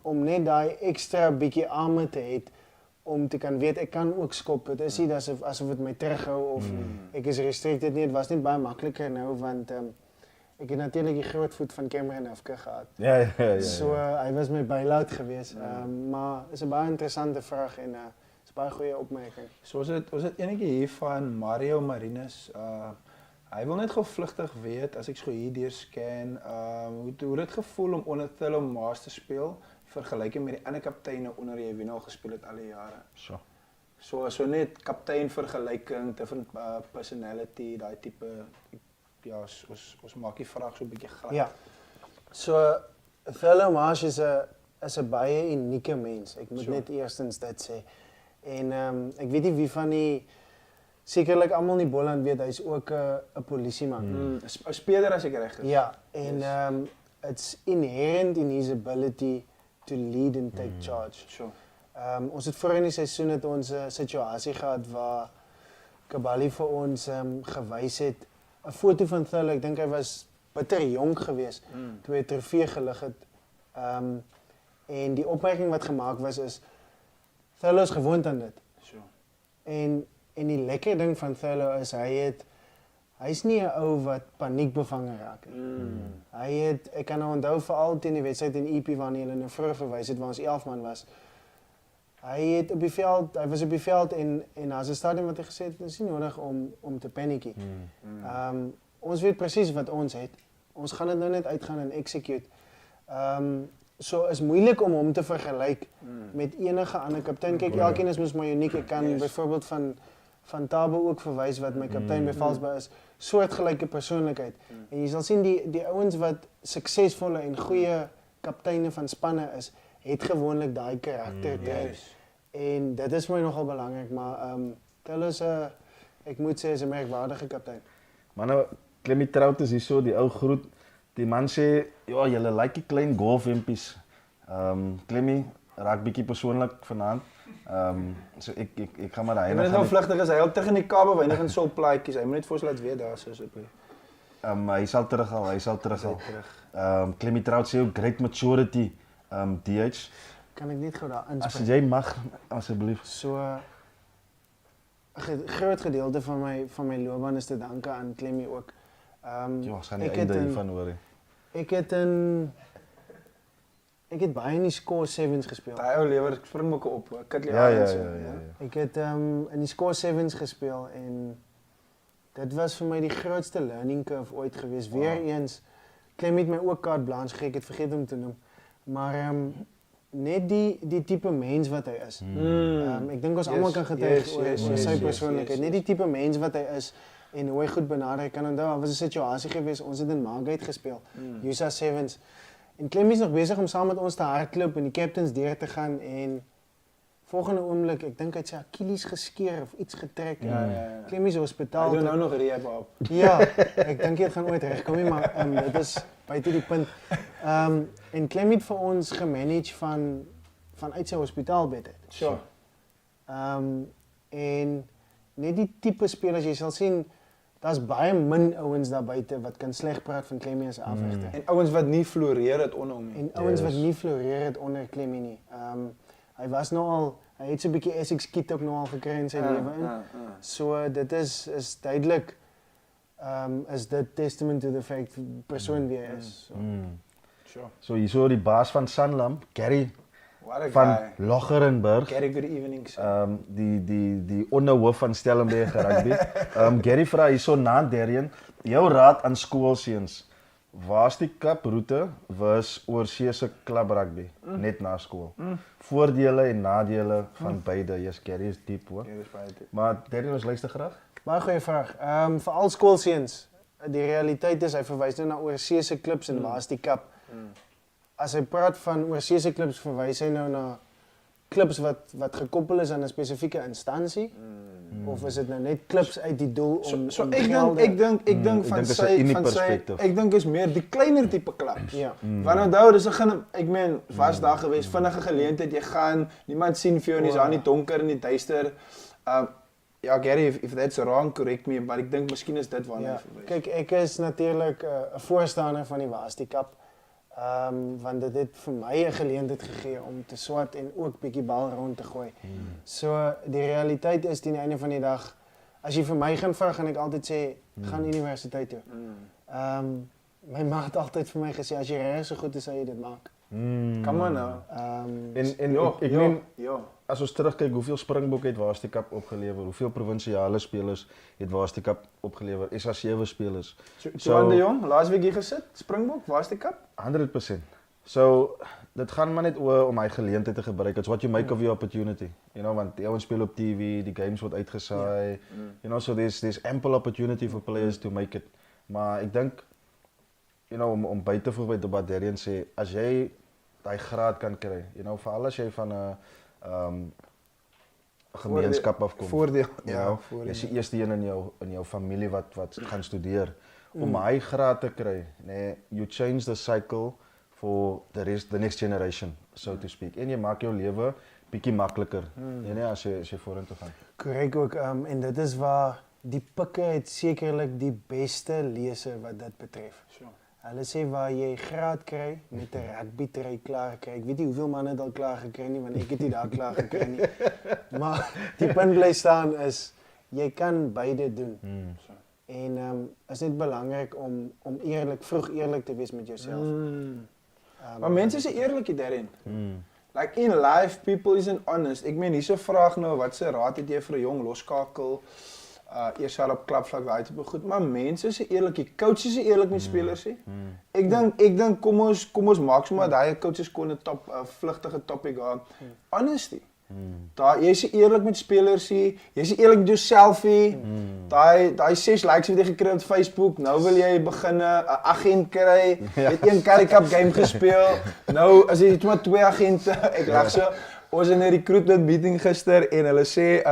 Om net daai ekstra bietjie arme te hê om te kan weet ek kan ook skop. Dit is nie asof dit my terughou of ek is restricted nie. Dit was net baie makliker nou want ek het natuurlik die groot voet van Cameron Hofke gehad. Ja. So hy was my bylaat geweest. Maar is 'n baie interessante vraag en is baie goeie opmerking. So ons het enetjie hier van Mario Marinus. Hy wil net gou vlugtig weet as ek so hier deur scan, hoe dit gevoel om onder Thurlow Maas te speel vergelyking met die ander kapteine onder jy wie nou gespeel het al die jare. So net kaptein vergelyking, different personality, daai tipe ja, ons maak die vraag so 'n bietjie glad. Ja. So Thurlow Maas is 'n baie unieke mens. Ek moet net eerstens dit sê. En ek weet nie wie van die sekerlik almal in die Boland weet hy's ook 'n polisieman. 'n speler as ek reg is. Ja, en it's inherent in his ability to lead and take charge. Sure. Ons het voor in die seisoen het ons 'n situasie gehad waar Kabali vir ons gewys het 'n foto van Thurlow. Ek dink hy was bitter jonk geweest toe hy 'n trofee gelig het. En die opmerking wat gemaak was is Thurlow is gewoond aan dit. Sure. En die lekker ding van Thurlow is hy's nie 'n ou wat paniekbevange raak nie. Ek kan nou onthou veral teen die wedstryd in EP wanneer hulle nou vroeg verwys het waar ons 11 man was. Hy was op die veld en daar's 'n stadium wat hy gesê het, dit is nie nodig om te paniekie. Ons weet presies wat ons het. Ons gaan dit nou net uitgaan en execute. So is moeilik om hom te vergelyk met enige ander kaptein. Kyk, elkeen is mos maar uniek. Ek kan byvoorbeeld van Tabo ook verwys wat my kaptein by Valsbaai is. Soortgelyke persoonlikheid. En jy sal sien die ouens wat suksesvolle en goeie kapteine van spanne is, het gewoonlik daai karakter. En dit is vir my nogal belangrik, maar Thurlow is ek moet sê is 'n merkwaardige kaptein. Maar nou Clemmy Trout is hier so die ou groet. Die man sê, ja, julle like die klein golfhempies. Clemmy raak bietjie persoonlik vanaand. So ek gaan maar daai nou vlugtig is hy al terug in die Kaap weinig in sul plaatjies. Hy moet net vir ons laat weet daar so op. Hy sal terughal. Clemmy Trout sê ook great maturity. DH. Kan ek net gou daar inspreek? As jy mag asseblief. So 'n groot gedeelte van my loopbaan is te danke aan Clemmy ook. Ja, ons gaan die einde hiervan hoor. Ek het baie in die score 7s gespeel. Daai ou lewer spring ook op. Ja. Ek het in die score 7s gespeel en dit was vir my die grootste learning curve ooit gewees. Weereens Clemmy het my ook carte blanche gegee, ek het vergeet om te noem. Maar net die tipe mens wat hy is. Ek dink ons almal kan getuig oor sy persoonlikheid. Net die tipe mens wat hy is en hoe hy goed benader. Ek kan onthou, daar was 'n situasie gewees, ons het in Margate gespeel, USA 7s. En Clemmy is nog besig om saam met ons te hardloop en die captains deur te gaan en volgende oomblik, ek dink hy het sy Achilles geskeur of iets getrek. Clemmy is hospitaal. Hy doen nou nog rehab op. Ja, ek dink dit gaan ooit regkom nie, maar dit is buite die punt. En Clemmy het vir ons gemanage vanuit sy hospitaalbed uit. Sure. En net die tipe spelers, jy sal sien, daar's baie min ouens daar buite wat kan sleg praat van Clemmy as 'n afregter. En ouens wat nie floreer het onder hom nie. En ouens wat nie floreer het onder Clemmy nie. Hy was nou al, hy het so 'n bietjie Essex kit ook nou al gekry in sy lewe in. So dit is duidelik is dit testament to the fact persoon wie hy is. Sure. So hierso die baas van Sanlam, Gary What a van guy. Loggerenburg. Gary, good evening. Die onderhoof van Stellenberg rugby. Gary vra hierso na Darion, jou raad aan skoolseuns. Waar's die kaproete was oorseese klub rugby net na skool? Voordele en nadele van beide. Yes, Gary is diep hoor. Maar Darion, ons luister graag. Baie goeie vraag. Vir al skoolseuns, die realiteit is hy verwys nou na oorseese klubs en waar's die kap? As hy praat van oorseese klubs, verwys hy nou na klubs wat gekoppel is aan 'n spesifieke instansie. Of is dit nou net klips uit die doel om So om ek gelde- dink van dink is 'n sy unie van sy perspektief. ek dink is meer die kleiner tipe klubs. Ja. Want onthou dis 'n ek meen was daar gewees vinnige geleentheid jy gaan niemand sien vir jou en jy's aan die donker en die duister. Ja Gary if that's wrong correct me maar ek dink miskien is dit waarna Ja, jy verwys. kyk ek is natuurlik 'n voorstander van die Waasti Cup. Want dit het vir my 'n geleentheid gegee om te swat en ook bietjie bal rond te gooi. So die realiteit is teen die einde van die dag as jy vir my gaan vra gaan ek altyd sê gaan universiteit toe. My ma het altyd vir my gesê as jy reg so goed is sal jy dit maak. Come on nou. En ek meen ja. as ons terugkyk hoeveel Springbokke het Waasti Cup opgelewer, hoeveel provinsiale spelers het Waasti Cup opgelewer, SA7 spelers. So de Jong, laasweek hier gesit, Springbok, waar's die kap? 100%. So dit gaan maar net oor om hy geleentheid te gebruik. It's what you make of your opportunity. You know, want die ouens speel op TV, die games word uitgesaai. You know, so there's ample opportunity for players to make it. Maar ek dink you know om by te voeg by wat Darion sê, as jy daai graad kan kry, you know, veral as jy van 'n gemeenskap afkom. Voordeel. Ja, jy is die eerste een in jou familie wat gaan studeer. Om hy graad te kry, nee, you change the cycle for the next generation, so to speak. En jy maak jou lewe bietjie makliker, nee, as jy vorentoe gaan. Korrek ook en dit is waar die pikke het sekerlik die beste lese wat dit betref. Sure. Hulle sê waar jy graad kry met 'n rugby try klaar kry. Ek weet nie hoeveel manne dit al klaar gekry nie want ek het nie daar klaar gekry nie. Maar die punt bly staan is jy kan beide doen. En is net belangrik om vroeg eerlik te wees met jouself. Maar mense is eerlik daarin. Like in life people isn't honest. Ek meen hierse vraag nou, wat se raad het jy vir 'n jong loskakel? Eers al op klapvlak daai tipe goed, maar mense is eerlik, die coaches is eerlik met spelers hè. Ek dink kom ons maak sommer daai coaches kon 'n vlugtige topic gehad. Honesty. Daar jy's eerlik met spelers hè, jy's eerlik met jouself hè. Daai 6 likes wat jy gekry op Facebook, nou wil jy begin 'n agent kry. Jy het een Currie Cup game gespeel. Nou as jy maar 2 agente, ek lag so. Ons het 'n recruitment meeting gister en hulle sê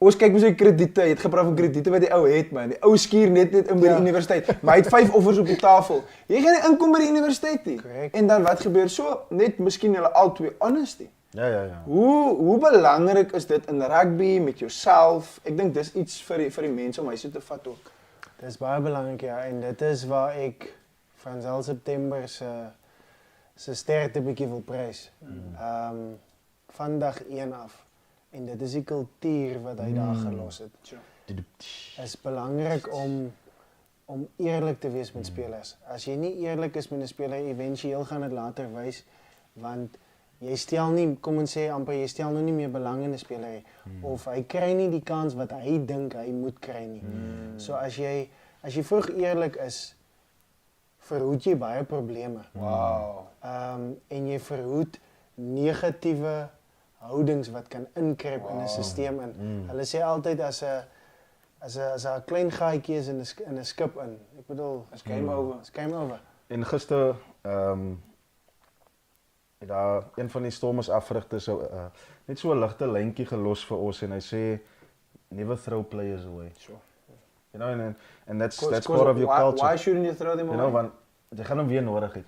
ons kyk met sy krediete, jy het gepraat van krediete wat die ou het man. Die ou skuur net in by die universiteit. Maar hy het 5 offers op die tafel. Jy gaan nie inkom by die universiteit nie. Correct. En dan wat gebeur? So net miskien hulle albei honesty. Ja. Hoe belangrik is dit in rugby met jouself? Ek dink dis iets vir die mense om hy so te vat ook. Dit is baie belangrik ja en dit is waar ek van Zal September se sterkte bietjie wil prys. Van dag 1 af. En dit is die kultuur wat hy daar gelos het. Is belangrik om eerlik te wees met spelers. As jy nie eerlik is met 'n speler, éventueel gaan dit later wys want jy stel nie, kom ons sê amper jy stel nou nie meer belang in 'n speler nie of hy kry nie die kans wat hy dink hy moet kry nie. So as jy vroeg eerlik is, verhoed jy baie probleme. Wow. En jy verhoed negatiewe houdings wat kan inkruip in 'n stelsel in. Hulle sê altyd as 'n klein gaatjie is in 'n skip in. Ek bedoel, Is game over. Is game over. En gister het daar een van die Stormers afrigters net so 'n ligte lyntjie gelos vir ons en hy sê never throw players away. Sure. You know and that's part of your culture. Why shouldn't you throw them away? You know want jy gaan hom weer nodig hê.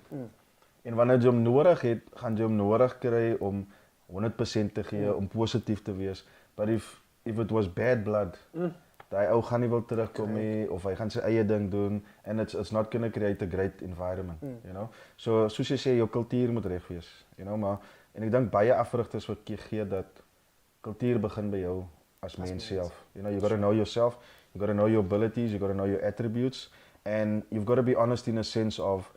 En wanneer jy hom nodig het, gaan jy hom nodig kry om 100% te gee, om positief te wees. But if it was bad blood, daai ou gaan nie wil terugkom nie of hy gaan sy eie ding doen and it's not going to create a great environment, you know. So soos jy sê jou kultuur moet reg wees, you know, maar en ek dink baie afrigters wat gee dat kultuur begin by jou as mens self. You know, you got to know yourself, you got to know your abilities, you got to know your attributes and you've got to be honest in a sense of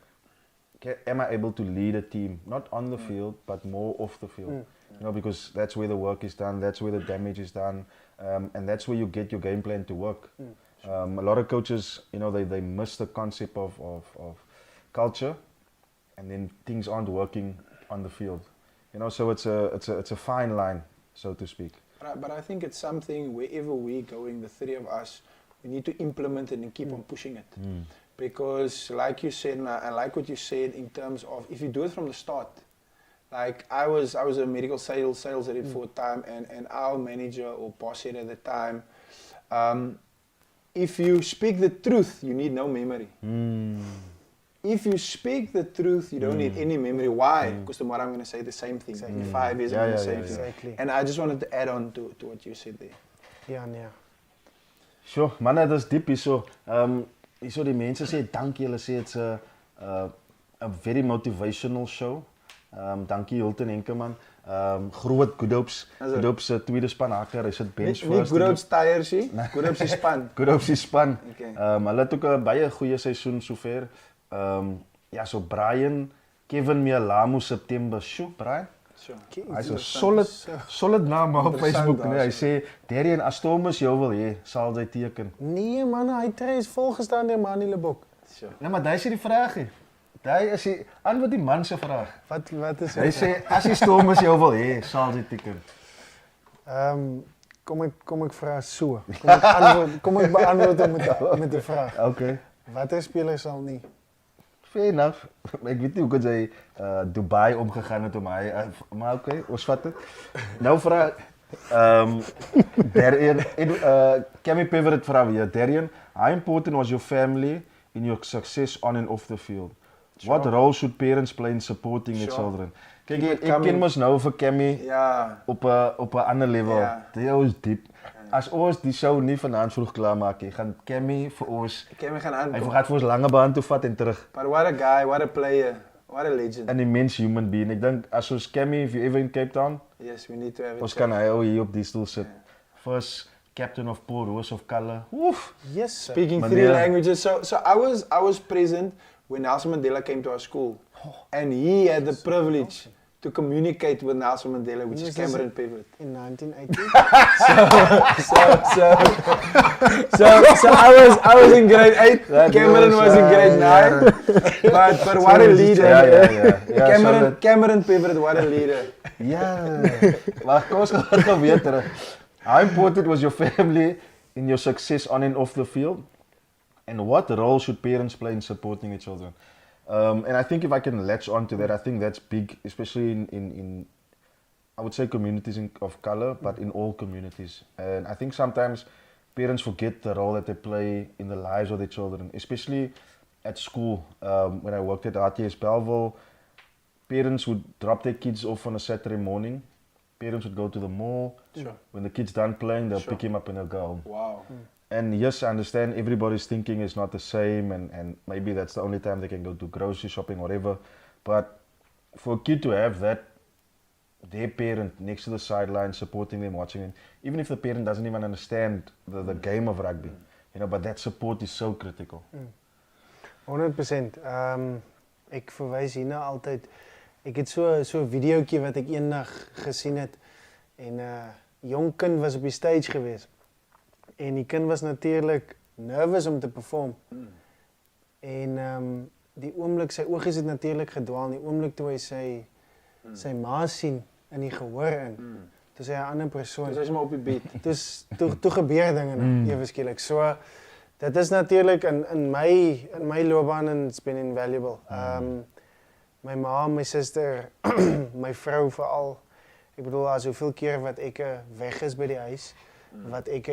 am I able to lead a team, not on the field but more off the field. You know, because that's where the work is done, that's where the damage is done, and that's where you get your game plan to work. A lot of coaches, you know, they miss the concept of culture, and then things aren't working on the field. You know, so it's a fine line, so to speak. But I think it's something wherever we're going, the three of us, we need to implement it and keep on pushing it. Because like you said, and I like what you said in terms of if you do it from the start, Like I was a medical sales rep for a time, and our manager or boss said at the time, if you speak the truth, you need no memory. If you speak the truth, you don't need any memory. Why? Because tomorrow I'm going to say the same thing. In 5 years, I'm going to say the same thing. And I just wanted to add on to what you said there. Ja, nee. Sure, man, dat is diep hierso. Hierso die mense sê dankie, hulle sê it's a very motivational show. Dankie Hilton Henkemann. Groot Good Hopes tweede spanhaker, hy sit bench first. Nie Good Hopes tyres nie, Good Hopes die span. Good Hopes die span. Okay. Hulle het ook 'n baie goeie seisoen sover. Ja, so Brian, Kevin Mialamu September. Sjoe, Brian. Hy's 'n solid naam op Facebook, nee. Hy sê Darion, as Thomas jou wil hê, sal hy teken. Nee man, hy is volgestaan deur Manny Lebok. Ja, maar daai is die vraag nie. Daai is die antwoord die man se vraag. Wat is hy sê as die Thomas jou wil hê, sal hy teken. Kom ek vra so. Kom ek beantwoord met 'n vraag. Okay. Watter speler sal nie? Fair enough. Ek weet nie hoe hy Dubai omgegaan het om hy, maar okay, ons vat dit. Nou vra Darion, Cammy Pevert vra weer, Darion, how important was your family in your success on and off the field? Sure. What role should parents play in supporting their children? Kyk, ek ken mos nou vir Cammy op 'n ander level. Dit is diep. As ons die show nie vanaand vroeg klaar maak nie, gaan Cammy vir ons gaan hy gaan vir ons lange baan toe vat en terug. But what a guy, what a player, what a legend. An immense human being. Ek dink as ons Cammy, if you ever in Cape Town, yes, we need to have it. Ons kan hy ou hier op die stoel sit. First captain of Paul Rose of Color. Oof. Yes, sir. Speaking 3 languages. So I was present when Nelson Mandela came to our school, and he had the privilege to communicate with Nelson Mandela, which is Cameron Pivot. In 1980. So I was in grade 8. Cameron was in grade 9. But what a leader! Cameron Pivot, what a leader! Ja, maar kom ons gaan gou weer terug. How important was your family in your success on and off the field? And what role should parents play in supporting their children? And I think if I can latch on to that, I think that's big, especially in I would say communities of color, but in all communities. And I think sometimes parents forget the role that they play in the lives of their children, especially at school. When I worked at RTS Belleville, parents would drop their kids off on a Saturday morning. Parents would go to the mall. Sure. When the kid's done playing, they'll pick him up and they'll go home. Wow. And yes, I understand everybody's thinking is not the same, and maybe that's the only time they can go to grocery shopping or whatever. But for a kid to have that, their parent next to the sideline supporting them, watching them, even if the parent doesn't even understand the game of rugby, you know, but that support is so critical. 100%. Ek verwys hierna altyd. Ek het so 'n videoetjie wat ek eendag gesien het, en 'n jong kind was op die stage gewees. En die kind was natuurlik nervous om te perform. En die oomblik, sy oogies het natuurlik gedwaal, die oomblik toe hy sy ma sien in die gehoor in. Toe sy 'n ander persoon. Dis maar op die beat. Toe gebeur dinge nou, ewe skielik. So dit is natuurlik in my loopbaan, and it's been invaluable. My ma, my suster, my vrou veral. Ek bedoel, daar's soveel keer wat ek weg is by die huis. Wat ek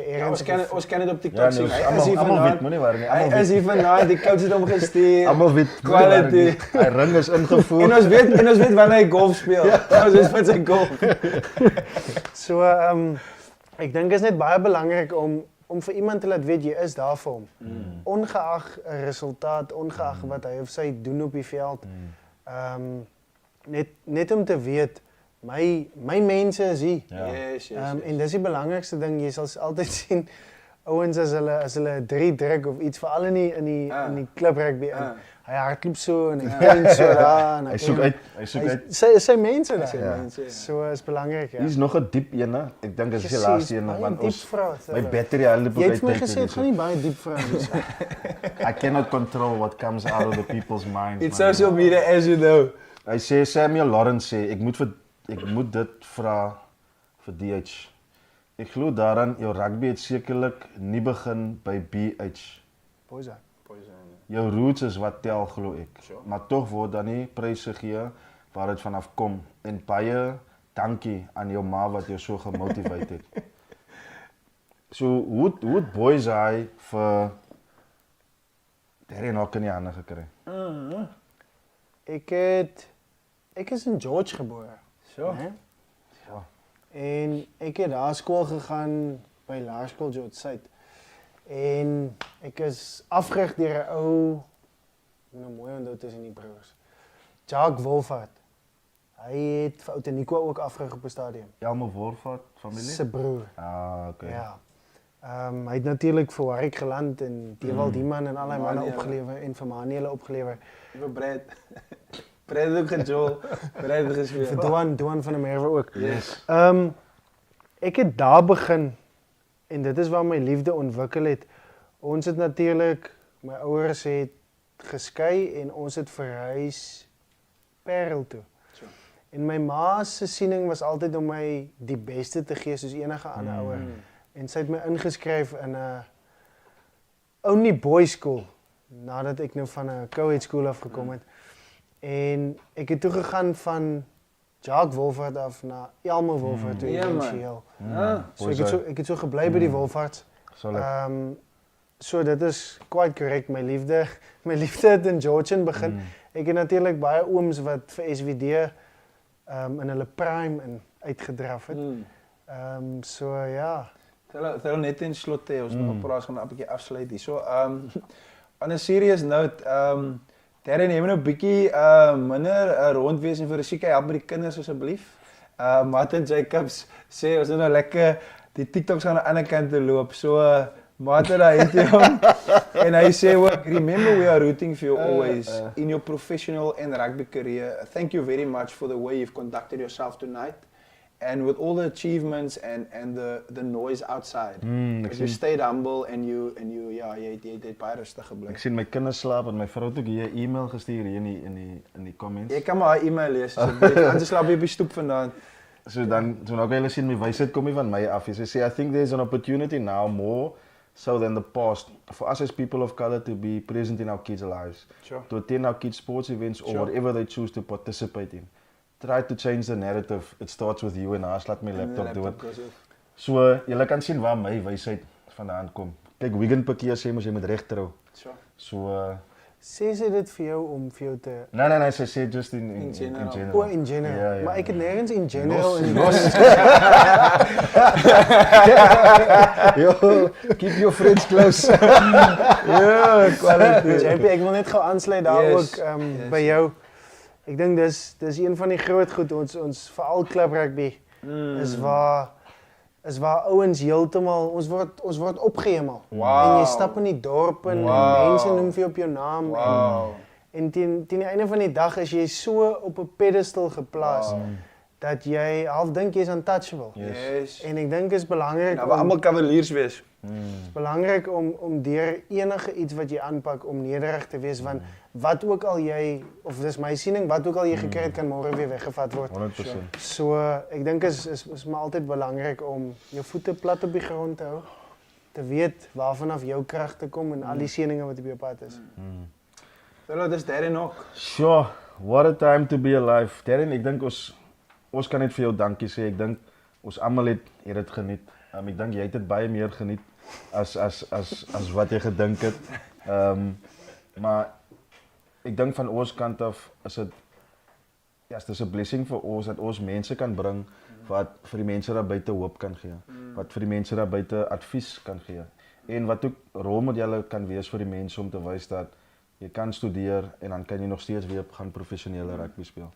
ons ken dit op TikTok sien. Almal weet, moenie worry nie. Hy is hier vanaand, die coach het hom gestuur. Almal weet quality. Hy ring is ingevoer. En ons weet wanneer hy golf speel. Ons weet van sy golf. So ek dink is net baie belangrik om vir iemand te laat weet jy is daar vir hom. Ongeag 'n resultaat, ongeag wat hy of sy doen op die veld. Net om te weet my mense is hier. Yes. En dis die belangrikste ding, jy sal altyd sien ouens as hulle 3 druk of iets, veral in die klub rugby. Hy hardloop so en hy point so daar en hy soek uit. Sy mense daar. So is belangrik, ja. Hier is nog 'n diep ene. Ek dink dit is die laaste ene, want my battery hardloop uit. Jy het my gesê dit gaan nie baie diep vra nie. I cannot control what comes out of the people's minds. It's social media, as you know. Hy sê, Samuel Lawrence sê, ek moet dit vra vir DH. Ek glo daaraan, jou rugby het sekerlik nie begin by BH. Jou roots is wat tel, glo ek. Maar tog word dan nie pryse gegee waar dit vanaf kom en baie dankie aan jou ma wat jou so gemotiveer het. So hoe het boys hy vir Darion Hock in die hande gekry? Ek is in George gebore. So. Né? Ja. En ek het daar skool gegaan by Laerskool George Suid. En ek is afgerig deur 'n ou, nou mooi onthou tussen die broers. Jacques Wolfhard. Hy het vir Oud Nico ook afgerig op 'n stadium. Elmo Wolfhard familie? Se broer. Ah, okay. Ja. Hy het natuurlik vir Warwick geland en Dewald Dieman en al die manne Manuele. opgelewer en vir Manuele opgelewer. Vir Brad. Brad het ook gejol. Brad het Vir gespeel. Doan van der Merwe ook. Yes. Ek het daar begin en dit is waar my liefde ontwikkel het. Ons het natuurlik, my ouers het geskei en ons het verhuis Parel toe. So. En my ma se siening was altyd om my die beste te gee soos enige ander ouer. En sy het my ingeskryf in 'n only boys school nadat ek nou van 'n co-ed school af gekom het. En ek het toe gegaan van Jacques Wolfhard af na Elmo Wolfhard toe Ja, man. éventueel. So ek het so gebly by die Wolfhards. So dit is quite correct. My liefde het in Georgian begin. Ek het natuurlik baie ooms wat vir SWD in hulle prime uitgedraf het. So ja. Terwyl net in slot ons nog praat gaan 'n bietjie afsluit hier. So on a serious note, Darion, jy moet nou bietjie minder rondwees en vir Risika help met die kinders asseblief. Martin Jacobs sê ons moet nou lekker die TikToks aan die ander kant te loop. So Martin daar het hom en hy sê ook, remember we are rooting for you always in your professional and rugby career. Thank you very much for the way you've conducted yourself tonight. And with all the achievements and the noise outside, you stayed humble and you jy het baie rustig gebly. Ek sien my kinders slaap en my vrou het ook hier 'n e-mail gestuur hier in die comments. Jy kan maar haar e-mail lees asseblief. Anders slaap jy op die stoep vandaan. So dan nou kan jy sien my wysheid kom nie van my af. Sy sê I think there's an opportunity now more so than the past for us as people of color to be present in our kids' lives. Sure. To attend our kids' sports events or Sure. whatever they choose to participate in. Try to change the narrative. It starts with you and laat my laptop do it. So, julle kan sien waar my wysheid vandaan kom. Kyk, Wigan Pakia sê mos jy moet reg trou. Sure. So Sê sy dit vir jou om vir jou te nee, sy sê just in general. general. Oh, in general. Ja, ja. Maar ek het nêrens in general in Yo, keep your friends close. Ja, quality. JP, ek wil net gou aansluit daar Yes, ook yes. by jou. Ek dink dis een van die groot goed ons veral klub rugby is waar ouens heeltemal ons word opgehemel. Wow. En jy stap in die dorp en Wow. mense noem vir jou op jou naam Wow. en teen die einde van die dag is jy so op 'n pedestal geplaas dat jy half dink jy's untouchable. Yes. En ek dink is belangrik Nou, we almal cavaliers wees. belangrik om deur enige iets wat jy aanpak om nederig te wees want wat ook al jy of dis my siening wat ook al jy gekry het kan môre weer weggevat word. 100%. So ek dink is maar altyd belangrik om jou voete plat op die grond te hou. Te weet waarvan af jou kragte kom en al die seëninge wat op jou pad is. Hallo, dis Darion Hock. Sure, what a time to be alive. Darion, ek dink ons kan net vir jou dankie sê. Ek dink ons almal het dit geniet. Ek dink jy het dit baie meer geniet as wat jy gedink het. Maar ek dink van ons kant af is dit dis 'n blessing vir ons dat ons mense kan bring wat vir die mense daar buite hoop kan gee. Wat vir die mense daar buite advies kan gee. En wat ook rolmodelle kan wees vir die mense om te wys dat jy kan studeer en dan kan jy nog steeds weer gaan professionele rugby speel.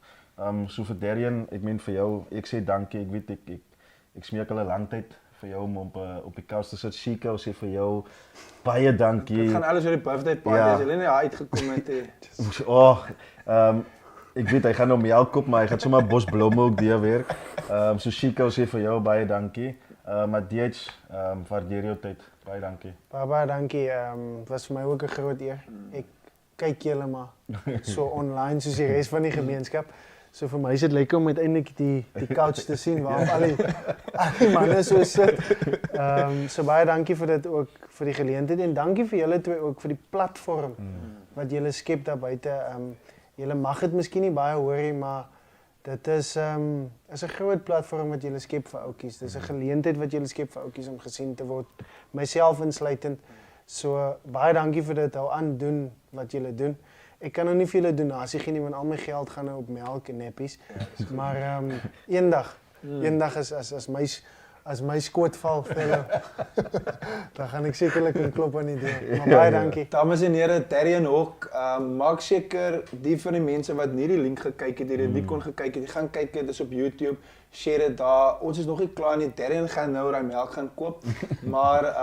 So vir Darion, ek meen vir jou, ek sê dankie. Ek weet ek smeek al 'n lang tyd vir jou om op die kous te sit. Chico sê vir jou baie dankie. Dit gaan alles oor die birthday party as jy net daar uitgekom het. Ek weet hy gaan nou melk koop, maar hy gaan sommer 'n bos blomme ook deurwerk. So Chico sê vir jou baie dankie. Maar DH, waardeer jou tyd. Baie dankie. Baie dankie. Was vir my ook 'n groot eer. Ek kyk julle maar so online soos die res van die gemeenskap. So vir my is dit lekker om uiteindelik die couch te sien waar al die manne so sit. So baie dankie vir dit ook vir die geleentheid en dankie vir julle twee ook vir die platform wat julle skep daar buite. Julle mag dit miskien nie baie hoor nie, maar Dit is 'n groot platform wat julle skep vir ouetjies. Dis 'n geleentheid wat julle skep vir ouetjies om gesien te word, myself insluitend. So baie dankie vir dit. Hou aan doen wat julle doen. Ek kan nou nie vir julle donasie gee nie want al my geld gaan nou op melk en nappies. Maar eendag as my skoot val fellow, dan gaan ek sekerlik 'n klop aan die deur. Maar baie dankie. Dames en here, Darion Hock, maak seker die van die mense wat nie die link gekyk het, die kon gekyk het, die gaan kyk, dit is op YouTube. Share dit daar. Ons is nog nie klaar nie. Darion gaan nou daai melk gaan koop. Maar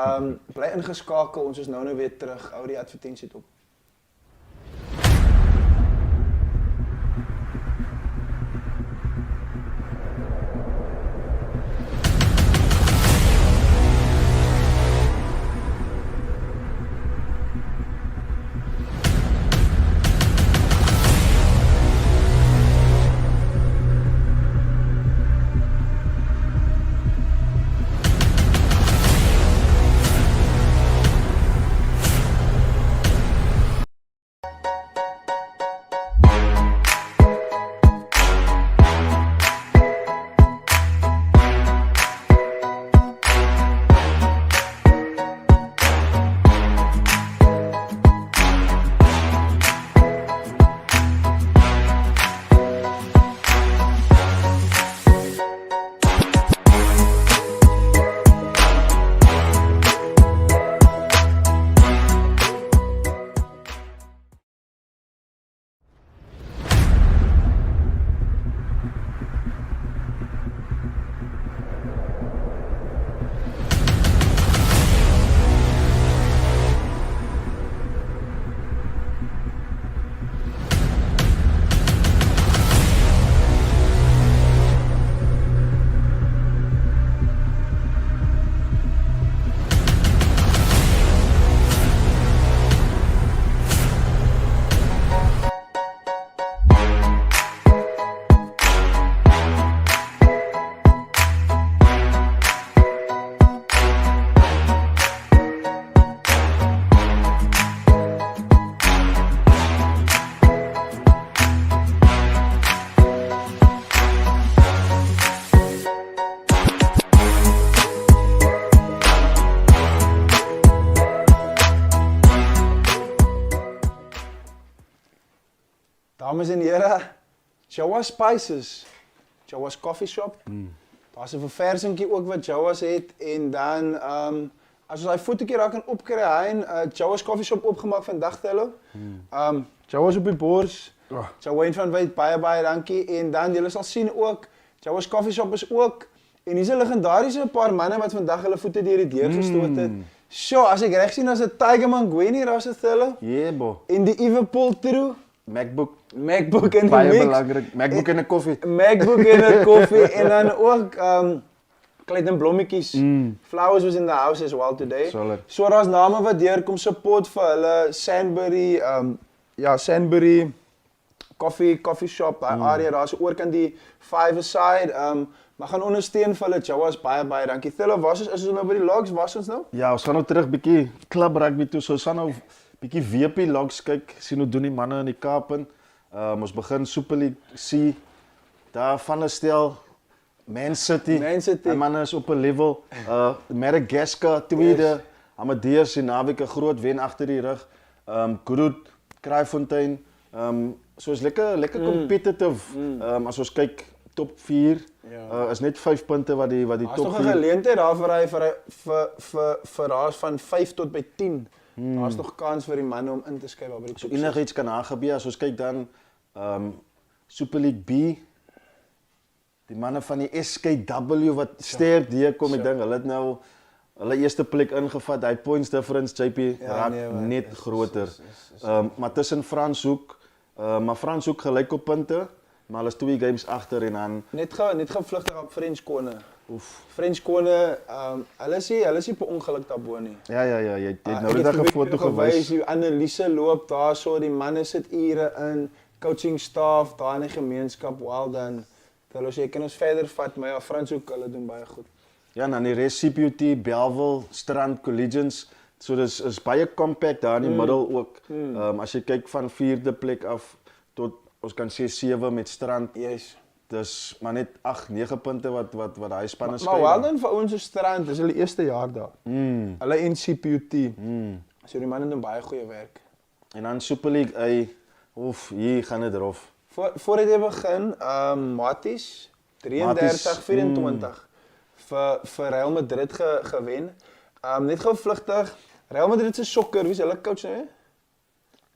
bly ingeskakel. Ons is nou weer terug. Hou die advertensie op. Dames en here, Jawa's Spices, Jawa's Coffee Shop. Daar's 'n verversingkie ook wat Jawa's het en dan as ons daai fotootjie raak kan opkry, hy en Jawa's Coffee Shop oopgemaak vandag Tello. Jawa's op die bors. Jawa van Wyk, baie dankie en dan julle sal sien ook Jawa's Coffee Shop is ook en hier's 'n legendariese paar manne wat vandag hulle voete deur die deur gestoot het. Sjoe, as ek reg sien as 'n Tiger Mangweni daar Tello. Jebo. En die Eve Poltro. MacBook en baie mix. belangrik. MacBook en 'n koffie. MacBook en 'n koffie en dan ook klein en blommetjies. Flowers was in the house as well today. Solid. So daar's name wat deurkom support vir hulle Sandbury Sandbury coffee shop daai area daar so oor kan die Five Aside maar gaan ondersteun vir hulle Jawa's baie dankie. Thilo, is ons nou by die logs, was ons nou? Ja, ons gaan nou terug bietjie klub rugby toe. So ons gaan nou bietjie WP logs kyk, sien hoe doen die manne in die Kaap in. Ons begin Super League C. Daar van 'n stel Man City. Die manne is op 'n level. Madagascar tweede. Yes. Amadeus en naweek 'n groot wen agter die rug. Groot Kraaifontein. So is lekker competitive. As ons kyk top 4 is net 5 punte wat die top 4. Daar's nog 'n geleentheid daar vir raas van 5 tot by 10. Daar's nog kans vir die manne om in te skryf by die so enigiets kan aangebeur as ons kyk dan Super League B. Die manne van die SKW wat sterk deurkom, ek dink hulle het nou hulle eerste plek ingevat. Hy points difference JP raak net groter. Maar tussen Franshoek, maar Franshoek gelyk op punte, maar hulle is 2 games agter en dan net gevlugtig op French Corner. French Corner, hulle is nie per ongeluk daarbo nie. Ja, jy het nou net 'n foto gewys. Die analise loop daar so, die manne sit ure in, coaching staff daar in die gemeenskap, well done. Hulle sê kan ons verder vat, maar ja, Franshoek hulle doen baie goed. Ja, en dan die res CPUT, Bellville, Strand, Collegians. So dis is baie compact daar in die middel ook. As jy kyk van 4de plek af tot ons kan sê 7 met Strand. Yes. dis maar net 8-9 punte wat hy spanne Maar skei. wel dan vir ouens so Strand, dis hulle eerste jaar daar. Hulle NCPUT. So die manne doen baie goeie werk. En dan Super League, hier gaan dit rof. Voordat jy begin, Maties 33-24 vir Real Madrid gewen. Net gou vlugtig, Real Madrid se sokker, wie is hulle coach nou?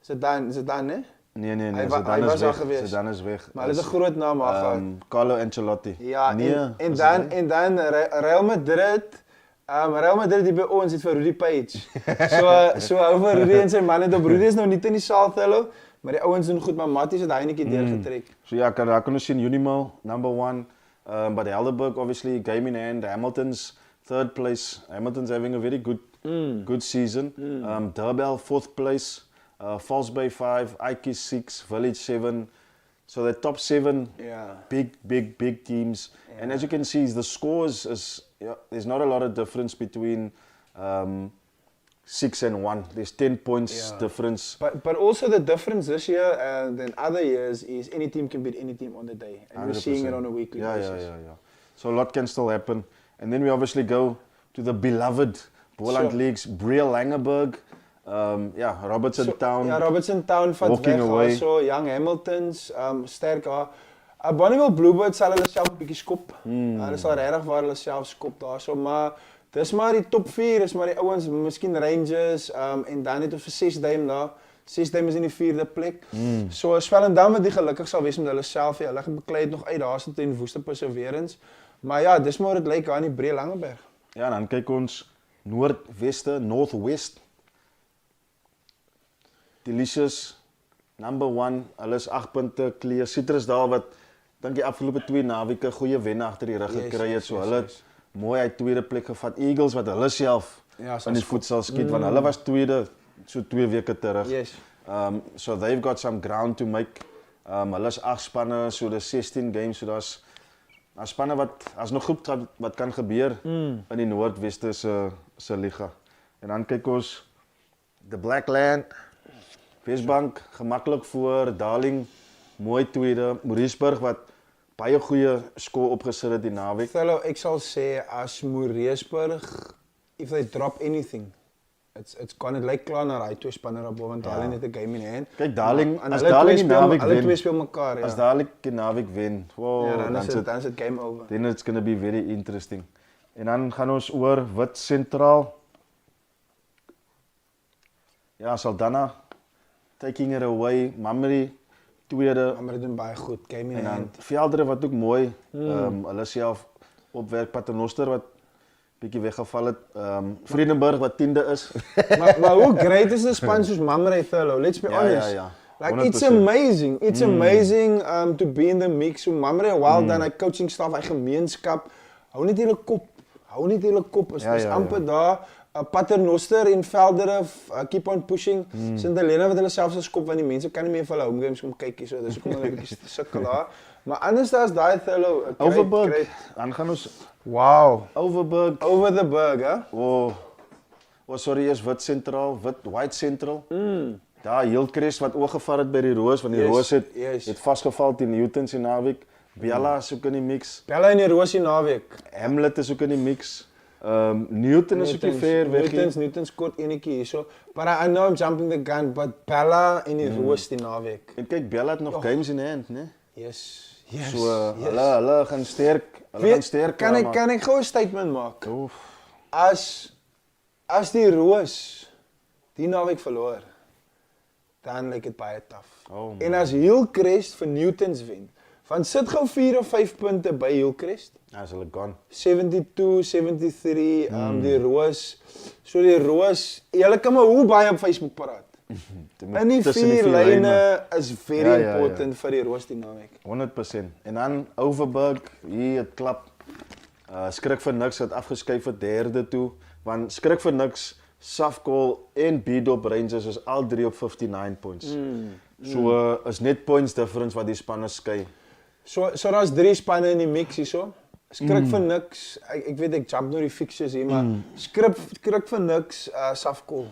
Is dit dan, né? Nee, Hy was al gewees. Zidane is weg. Maar hulle het 'n groot naam gehad. Carlo Ancelotti. Ja, nee, en dan Real Madrid. Real Madrid die by ons het vir Rudy Page. So oor Rudy en sy man het op Rudy is nou nie in die saal fellow, maar die ouens doen goed, maar Matties het hy netjie deurgetrek. So ja, kan ons sien Unimo number 1, but Helderberg obviously game in hand. Hamilton's third place. Hamilton's having a very good season. Durbell 4th place. Falls Bay 5, Ike 6, Village 7. So the top 7 big teams. Yeah. And as you can see, the scores there's not a lot of difference between 6 and 1. There's 10 points difference. But also the difference this year than other years is any team can beat any team on the day. And 100%. We're seeing it on a weekly basis. Yeah. So a lot can still happen. And then we obviously go to the beloved Boland Leagues, Briel Langeberg. Robertson Town. Ja, Robertson Town vat weg, so Young Hamiltons, sterk daar. Bonneville Bluebirds sal hulle self 'n bietjie skop. Hulle sal regtig waar hulle self skop daarso, maar dis maar die top 4, is maar die ouens, miskien Rangers, en dan het ons vir 6 duim daar. 6 duim is in die 4de plek. So Swellendam wat die gelukkig sal wees met hulle self, hulle gaan beklei het nog uit daarso teen Woeste Perseverance. Maar ja, dis maar hoe dit lyk daar in die Breë Langeberg. Ja, dan kyk ons noordweste, northwest. Delicious, number 1, hulle is 8 punte clear. Citrusdal wat dink die afgelope 2 naweke goeie wenne agter die rug gekry het, so hulle het mooi uit tweede plek gevat. Eagles wat hulle self in die voet sal skiet, want hulle was tweede so 2 weke terug. So they've got some ground to make. Hulle is 8 spanne, so dis 16 games, so daar's spanne as nog goed wat kan gebeur in die noordweste se liga. En dan kyk ons the Blackland, Wesbank gemaklik voor, Darling mooi tweede, Mauriceburg wat baie goeie skoor opgesit het die naweek. Ek sal sê as Mauriceburg, if they drop anything, it's gonna lyk klaar na daai 2 spanne daarbo, want Darling het 'n game in hand. Kyk, Darling, as Darling die naweek wen, hulle 2 speel mekaar, ja. As Darling die naweek wen, dan is it game over. Then it's gonna be very interesting. En dan gaan ons oor Wit Sentraal. Ja, Saldanha taking it away, Mamre tweede. Mamre doen baie goed, game in hand. Veldere wat ook mooi, hulle self opwerk, Paternoster wat bietjie weggeval het, Vredenburg wat 10de is. maar hoe great is 'n span soos Mamre Thurlow? Let's be honest. Ja. Like 100%. It's amazing to be in the mix. So Mamre wel dan hy coaching staf, hy gemeenskap, hou net hulle kop, is amper daar. Paternoster en Veldere keep on pushing. Sint-Helena wat hulle selfs skop, want die mense kan nie meer vir hulle home games kom kyk hier, so dis hoekom hulle 'n bietjie sukkel daar. Maar anders as daai Thurlow, Overberg, dan gaan ons Overberg, over the berg, hè? Sorry, is Wit Sentraal, White Central. Daar Hillcrest wat oorgevat het by die Roos, want die Roos het vasgeval teen Newtons in naweek. Bella is ook in die mix. Bella en die Roos in naweek. Hamlet is ook in die mix. Newton is ook nie ver weg. Newton's kort enetjie hierso. But I know I'm jumping the gun, but Bella en die Roos die naweek. En kyk, Bella het nog games in hand, né? Yes. So hulle gaan sterk, Kan ek gou 'n statement maak? As die Roos die naweek verloor, dan lyk dit baie taaf. En as Hillcrest vir Newtons wen, van sit gou 4 of 5 punte by Hillcrest. As hulle gone. 72, 73, die Roos. So die Roos, julle kan maar hoe baie op Facebook praat. In die 4 lyne is very important vir die Roos die naweek. 100%. En dan Overberg, hier het klap. Skrik vir niks het afgeskuif vir 3de toe, want skrik vir niks, Safcol en Bidop Rangers is al 3 op 59 points. So is net points difference wat die spanne skei. So daar's 3 spanne in die mix hierso. Skrik vir niks. Ek weet ek jump nou die fixtures hier, maar skrik vir niks, Safcol.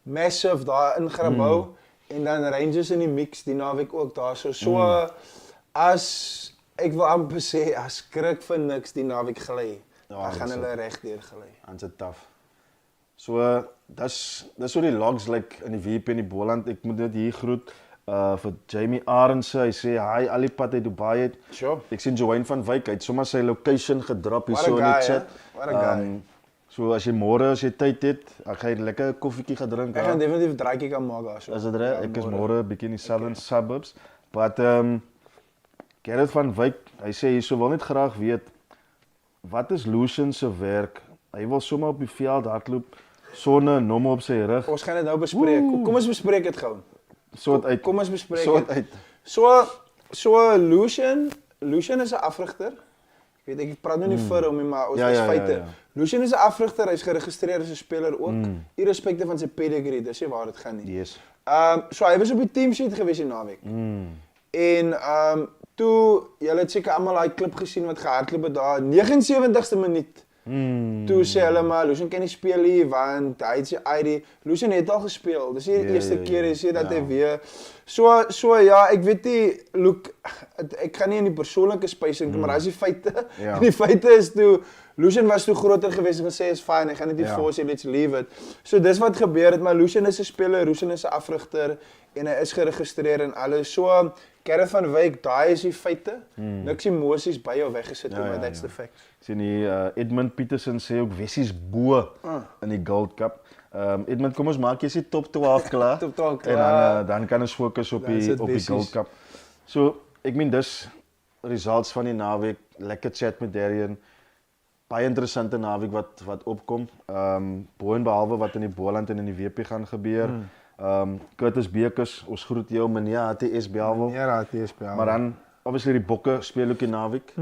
Massive daar in Grabouw en dan Rangers in die mix die naweek ook daar. So as Ek wil amper sê, as skrik vir niks die naweek gelei, Ja, dan gaan dis hulle regdeur gelei. Aan se taf. So, dis hoe die logs lyk in die WP in die Boland. Ek moet dit hier groet vir Jamie Arendse. Hy sê hi al die pad uit Dubai uit. Sure. Ek sien Joanne van Wyk uit sommer sy location gedrop hier What so a in die guy, chat. What a guy. So as jy môre as jy tyd het, ek gaan lekker 'n koffietjie gaan drink. Ek gaan definitief 'n draaitjie kan maak daar so. Is dit reg? Ek is môre 'n bietjie in die southern suburbs. But Gerrit van Wyk, hy sê hierso wil net graag weet wat is Lucian se werk? Hy wil sommer op die veld hardloop sonder 'n nommer op sy rug. Ons gaan dit nou bespreek. Kom ons bespreek dit gou. Soort uit. Kom ons bespreek Soort dit. uit. So Lucian is 'n afrigter. Ek weet ek praat nou nie vir hom nie, maar ons is feite. Lucian is 'n afrigter, hy's geregistreer as 'n speler ook, irrespecte van sy pedigree, dis nie waar dit gaan nie. Yes. So hy was op die teamsheet gewees die naweek. En toe julle het seker almal daai klip gesien wat gehardloop het daar 79ste minuut. Toe sê hulle maar Lucian kan nie speel hier want hy het sy ID. Lucian het al gespeel. Dis nie die eerste keer hy sê dat hy weer so ja, ek weet nie look ek gaan nie in die persoonlike space in, maar dis die feite. En die feite is toe Lucian was toe groter geweest en gesê is fine, ek gaan dit nie force, let's leave it. So dis wat gebeur het, maar Lucian is 'n speler, Lucian is 'n afrigter en hy is geregistreer en alles. So Gerrit van Wyk, daai is die feite. Niks emosies by jou weggesit nie, maar that's the facts. Sien die Edmund Petersen sê ook Wessies bo in die Gold Cup. Edmund, kom ons maak jy se top 12 klaar. Top 12 klaar. En dan kan ons fokus op die Gold Cup. So, ek meen dis results van die naweek, lekker chat met Darion. Baie interessante naweek wat opkom. Bo en behalwe wat in die Boland en in die WP gaan gebeur. Curtis Bekes, ons groet jou meneer HTS Belwel. Ja, HTS Belwel. Maar dan obviously die Bokke speel ook die naweek.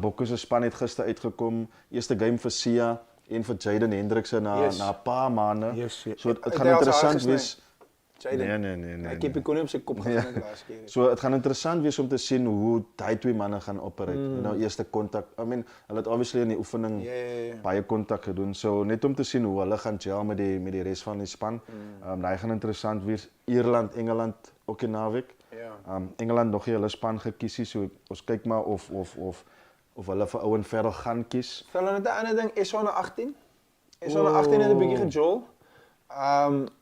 Bokke se span het gister uitgekom. Eerste game vir Sia en vir Jaden Hendrikse na 'n paar maande. So dit gaan interessant wees. Nee. Ek het kon nie op sy kop gedruk laas keer. So dit gaan interessant wees om te sien hoe daai twee manne gaan operate. Nou eerste kontak. I mean, hulle het obviously in die oefening baie kontak gedoen. So net om te sien hoe hulle gaan gel met die res van die span. Daai gaan interessant wees. Ierland, Engeland ook die naweek. Engeland nog nie hulle span gekies nie. So ons kyk maar of hulle vir Owen Farrell gaan kies. Vir hulle net 'n ander ding, SA na 18. SA na 18 het 'n bietjie gejol.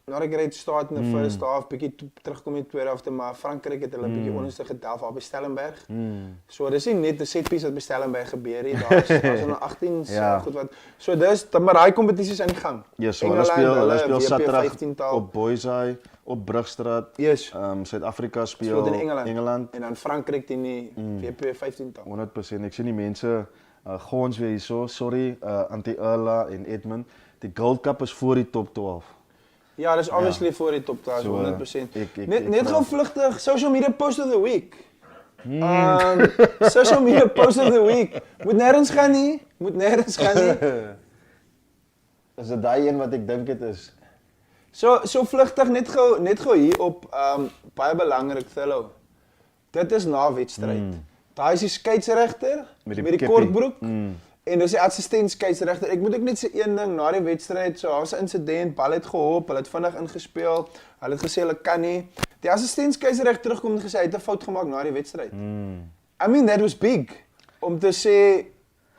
Not a great start in the first half, bietjie terugkom in die tweede helfte, maar Frankryk het hulle bietjie onderste gedelf daar by Stellenberg. So dis nie net 'n setpiece wat by Stellenberg gebeur nie, daar's onder 18 goed wat. So dis maar daai kompetisie is aan die gang. Ja, so hulle speel Saterdag op Boysay, op Brugstraat. Suid-Afrika speel in Engeland en dan Frankryk teen die WP 15-tal. 100%. Ek sien die mense gons weer hierso. Sorry, Anti-Erla en Edmund. Die Gold Cup is voor die top 12. Ja, dis obviously voor die top 12, 100%. Net gou vlugtig, social media post of the week. Social media post of the week. Moet nêrens gaan nie. Is dit daai een wat ek dink dit is? So vlugtig net gou hier op baie belangrik Thillo. Dit is na wedstryd. Daai is die skeieregter met die kortbroek. En dis die assistent skeieregter. Ek moet ook net sê een ding na die wedstryd, so daar was 'n insident, bal het gehop, hulle het vinnig ingespeel. Hulle het gesê hulle kan nie. Die assistent skeieregter terugkom en gesê hy het 'n fout gemaak na die wedstryd. I mean that was big om te sê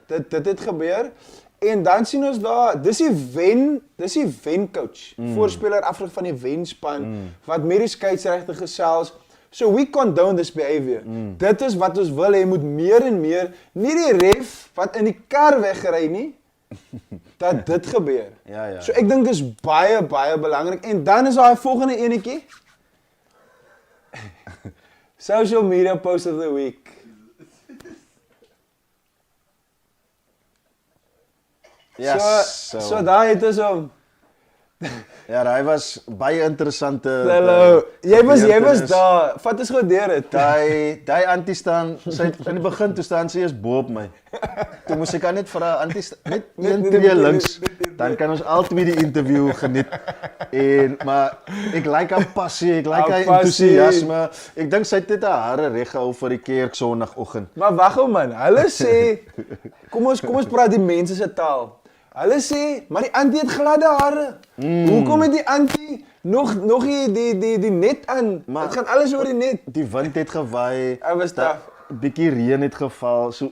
dit het gebeur. En dan sien ons daar, dis die wen coach, voorspeler afrig van die wenspan wat met die skeieregter gesels. So we condone this behavior. Dit is wat ons wil hê, moet meer en meer, nie die ref wat in die kar weggery nie, dat dit gebeur. Ja. So ek dink dis baie belangrik. En dan is daar 'n volgende enetjie. Social media post of the week. Yes. So daai het ons hom. Ja, hy was baie interessante. Hallo, jy was daar. Vat ons gou deur dit. Daai antie staan, sy in die begin toe staan sy is bo op my. Toe moes ek net vra antie net een tree links, dan kan ons albei die interview geniet. Maar ek like haar passie, ek like haar entoesiasme. Ek dink sy het net haar hare reg gehou vir die kerk Sondagoggend. Maar wag ou man, hulle sê kom ons praat die mense se taal. Hulle sê, maar die antie het gladde hare. Hoekom het die antie nog die net aan? Dit gaan alles oor die net. Die wind het gewaai. Hy was taaf. bietjie reën het geval. So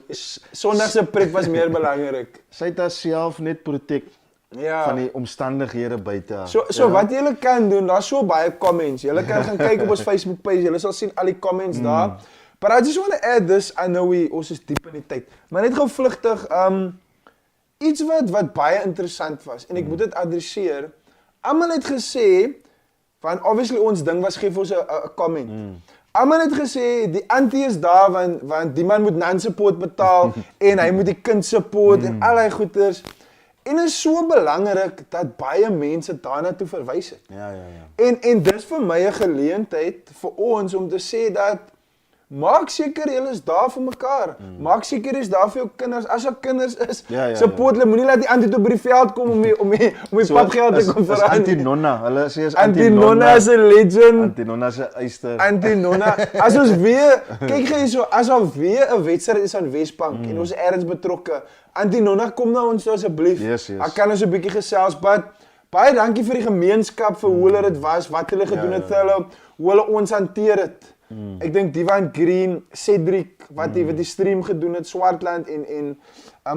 Sondag se pret was meer belangrik. sy het haarself net protect Ja. van die omstandighede buite. So wat julle kan doen, daar's so baie comments. Julle kan gaan kyk op ons Facebook page. Julle sal sien al die comments daar. But I just want to add this. I know ons is diep in die tyd. Maar net gou vlugtig, iets wat baie interessant was en ek moet dit adresseer. Almal het gesê van obviously ons ding was gee vir ons 'n comment. Almal het gesê die antie is daar want die man moet non-support betaal en hy moet die kind support en al daai goeters. En dit is so belangrik dat baie mense daarna toe verwys het. Ja. En dis vir my 'n geleentheid vir ons om te sê dat maak seker julle is daar vir mekaar. Maak seker jy is daar vir jou kinders. As jou kinders is, support hulle. Moenie laat die antie toe by die veld kom om die papgeld te kom vra. Antie Nonna, hulle sê is Antie Nonna is 'n legend. Antie Nonna se eyster. Antie Nonna, as ons weer, kyk gee so, as al weer 'n wedstryd is aan Wesbank en ons is ergens betrokke, Antie Nonna kom na ons toe asseblief. Yes. Ek kan ons 'n bietjie gesels, but baie dankie vir die gemeenskap vir hoe hulle dit was, wat hulle gedoen het vir hulle, hoe hulle ons hanteer het. Ek dink Divan Green, Cedric wat die stream gedoen het, Swartland en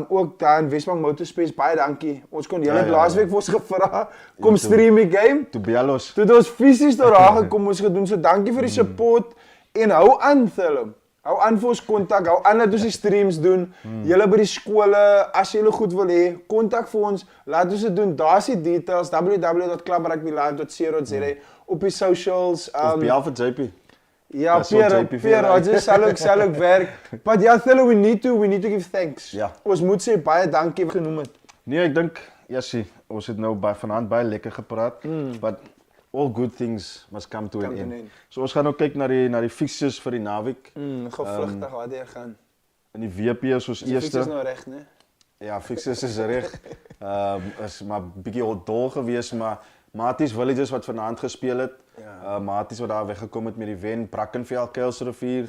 ook daar in Wesbank Motorspace, baie dankie. Ons kon julle laasweek vir ons gevra kom stream die game. Toe Bellos. Toe het ons fisies daar gekom ons gedoen. So dankie vir die support en hou aan Willem. Hou aan vir ons kontak, hou aan dat ons die streams doen. Julle by die skole, as julle goed wil hê, kontak vir ons. Laat ons dit doen. Daar's die details www.clubrugbylive.co.za op die socials. Of bel vir JP. Ja, Pierre Rogers sal ook werk. But yeah, Thilo, we need to give thanks. Ja. Ons moet sê baie dankie genoem het. Nee, ek dink Jessie, ons het nou vanaand baie lekker gepraat, but all good things must come to an end. So ons gaan nou kyk na die fixtures vir die naweek. Gou vlugtig waar deur gaan. In die WP is ons Die eerste. fixtures nou reg, né? Ja, fixtures is reg. Is maar bietjie dol geweest, maar Maties Villages wat vanaand gespeel het. Maties wat daar weggekom het met die wen, Brackenfell, Kuilsrivier,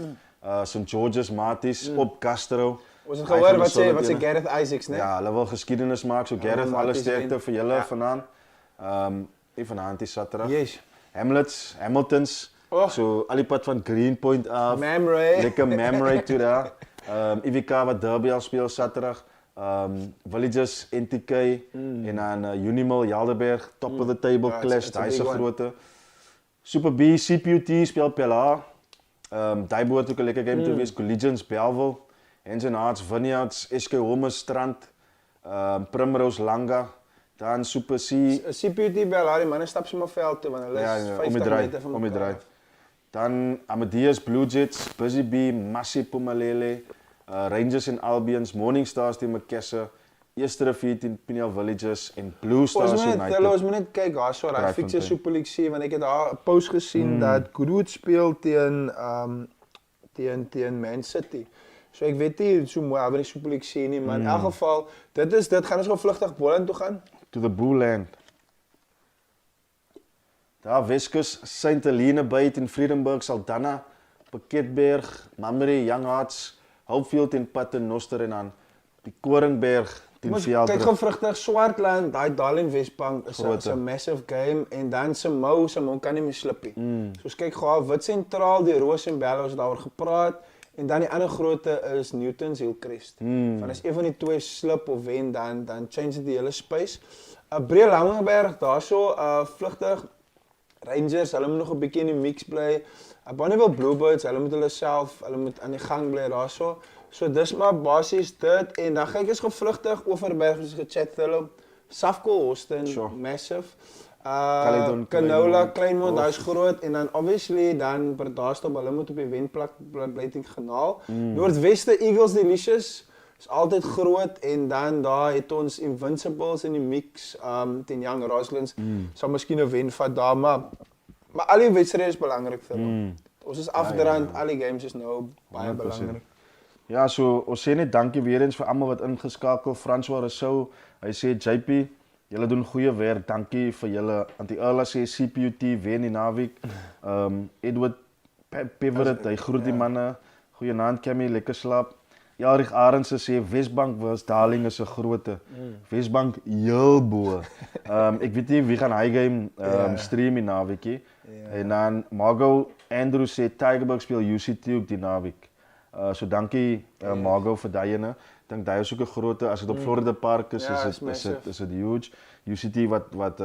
St George's Maties op Castro. Ons het gehoor wat sê Gareth Isaacs, né? Ja, hulle wil geskiedenis maak, so Gareth, alle sterkte vir julle vanaand. Vanaand is Saterdag. Yes. Hamiltons. So al die pad van Greenpoint af. Mamray. Lekker Mamray toe daar. IWK wat derby al speel Saterdag. Villages, NTK en dan Unimil, Helderberg, top of the table clash, daai se grootte. Super B, CPUT speel Pella. Daai behoort ook 'n lekker game te wees. Collegians, Bellville, Henson Hearts, Vineyards, SK Homes, Strand, Primrose, Langa. Dan Super C. CPUT Bella, die manne stap sommer veld toe want hulle is 50 meter van mekaar. Dan Amadeus, Blue Jets, Busy Bee, Massey, Pumalele, Rangers en Albions, Morning Stars teen Makassar, Eerste Rivier teen Pineal Villages en Blue Stars United. Ons moet net kyk daarso, daai fixture Super League C want ek het daar 'n post gesien dat Groot speel teen Man City. So ek weet nie so mooi oor die Super League C nie, maar in elk geval, dit gaan ons gou vlugtig Boland toe gaan. To the Boeland. Daar Weskus, St Helena Bay in Vredenburg, Saldanha, Pakketberg, Mamre, Young Hearts, Hopefield en Paternoster en dan die Koringberg teen Veldbrug. Kyk gou vrugtig Swartland, daai Darling Wesbank is 'n massive game en dan Simou kan nie meer slip nie. So ons kyk gou Wit Sentraal, die Roos en Bella ons daaroor gepraat en dan die ander grootte is Newtons Hillcrest. Want as een van die twee slip of wen dan change dit die hele space. Breë Langeberg daarso vlugtig Rangers, hulle moet nog 'n bietjie in die mix bly. Bonneville Bluebirds, hulle moet aan die gang bly daarso. So dis maar basies dit en dan kyk ons gevlugtig Overberg ons gechat hulle. Safco Houston, massive. Canola, Kleinmond, daai's groot en dan obviously dan Bredasdorp, hulle moet op die wenplek bly teen genaal. Noordweste Eagles Delicious is altyd groot en dan daar het ons Invincibles in die mix teen Young Roslins. Sal miskien 'n wen vat daar maar al die wedstryde is belangrik vir ons. Ons is afdrand, al die games is nou baie belangrik. Ja, so ons sê net dankie weer eens vir almal wat ingeskakel. François Rousseau, hy sê JP, julle doen goeie werk. Dankie vir julle. Anti-Erla sê CPUT wen die naweek. Edward Peverett, hy groet die manne. Goeienaand Cammy, lekker slaap. Jarig Arendse sê Wesbank was Darling is 'n grootte. Wesbank heel bo. Ek weet nie wie gaan hy game stream die naweekie. En dan Margo Andrew sê Tygerberg speel UCT ook die naweek. So dankie Margo vir daai ene. Ek dink daai is ook 'n groot, as dit op Florida Park is, Ja, is dit huge. UCT wat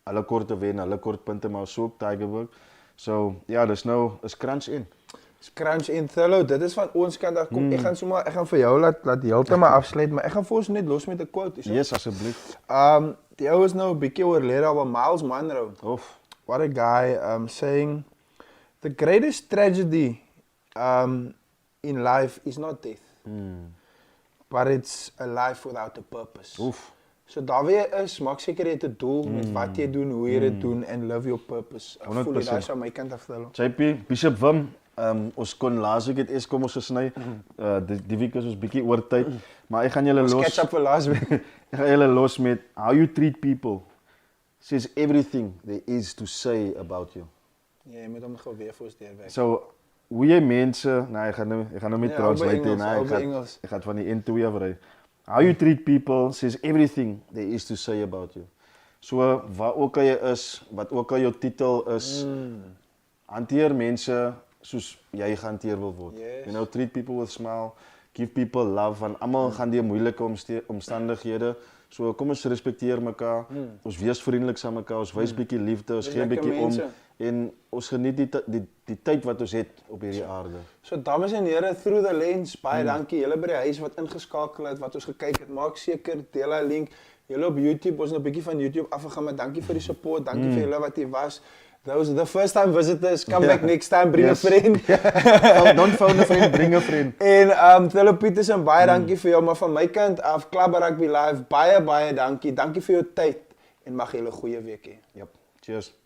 hulle korte wen, hulle kort punte, maar so ook Tigerberg. So ja, dis nou is crunch in. Crunch en Thillo, dit is van ons kant af. Kom, ek gaan vir jou laat heeltemal afsluit, maar ek gaan vir ons net los met 'n quote. Yes, asseblief. Die ou is nou 'n bietjie oorlede al, Miles Monroe. Of What a guy saying the greatest tragedy in life is not death, but it's a life without a purpose. Oef. So daar weer is, maak seker jy het 'n doel met wat jy doen, hoe jy dit doen en live your purpose. Ek voel dit daar aan my kant af Thillo. JP, Bishop Wim, ons kon laasweek het Eskom ons gesny. Die week is ons bietjie oor tyd, maar ek gaan julle los. Catch up vir laas week. Ek gaan julle los met how you treat people says everything there is to say about you. Ja, jy moet hom gou weer vir ons deurwerk. So hoe jy mense, ek gaan nou met translate en ek gaan van die N2 afry. How you treat people says everything there is to say about you. So waar ook al jy is, wat ook al jou titel is, hanteer mense soos jy gehanteer wil word. Yes. You know, treat people with smile, give people love, want almal gaan deur moeilike omstandighede. So kom ons respekteer mekaar, ons wees vriendelik saam mekaar, ons wys bietjie liefde, ons gee bietjie om en ons geniet die tyd wat ons het op hierdie aarde. So dames en here, through the lens, baie dankie julle by die huis wat ingeskakel het, wat ons gekyk het. Maak seker deel daai link. Julle op YouTube, ons nou 'n bietjie van YouTube afgegaan, maar dankie vir die support, dankie vir julle wat hier was. Those the first time visitors, come back next time, bring a friend. Don't phone a friend, bring a friend. En Thillo Petersen, baie dankie vir jou, maar van my kant af, Club Rugby Live, baie dankie. Dankie vir jou tyd en mag julle 'n goeie week hê. Yep. Cheers.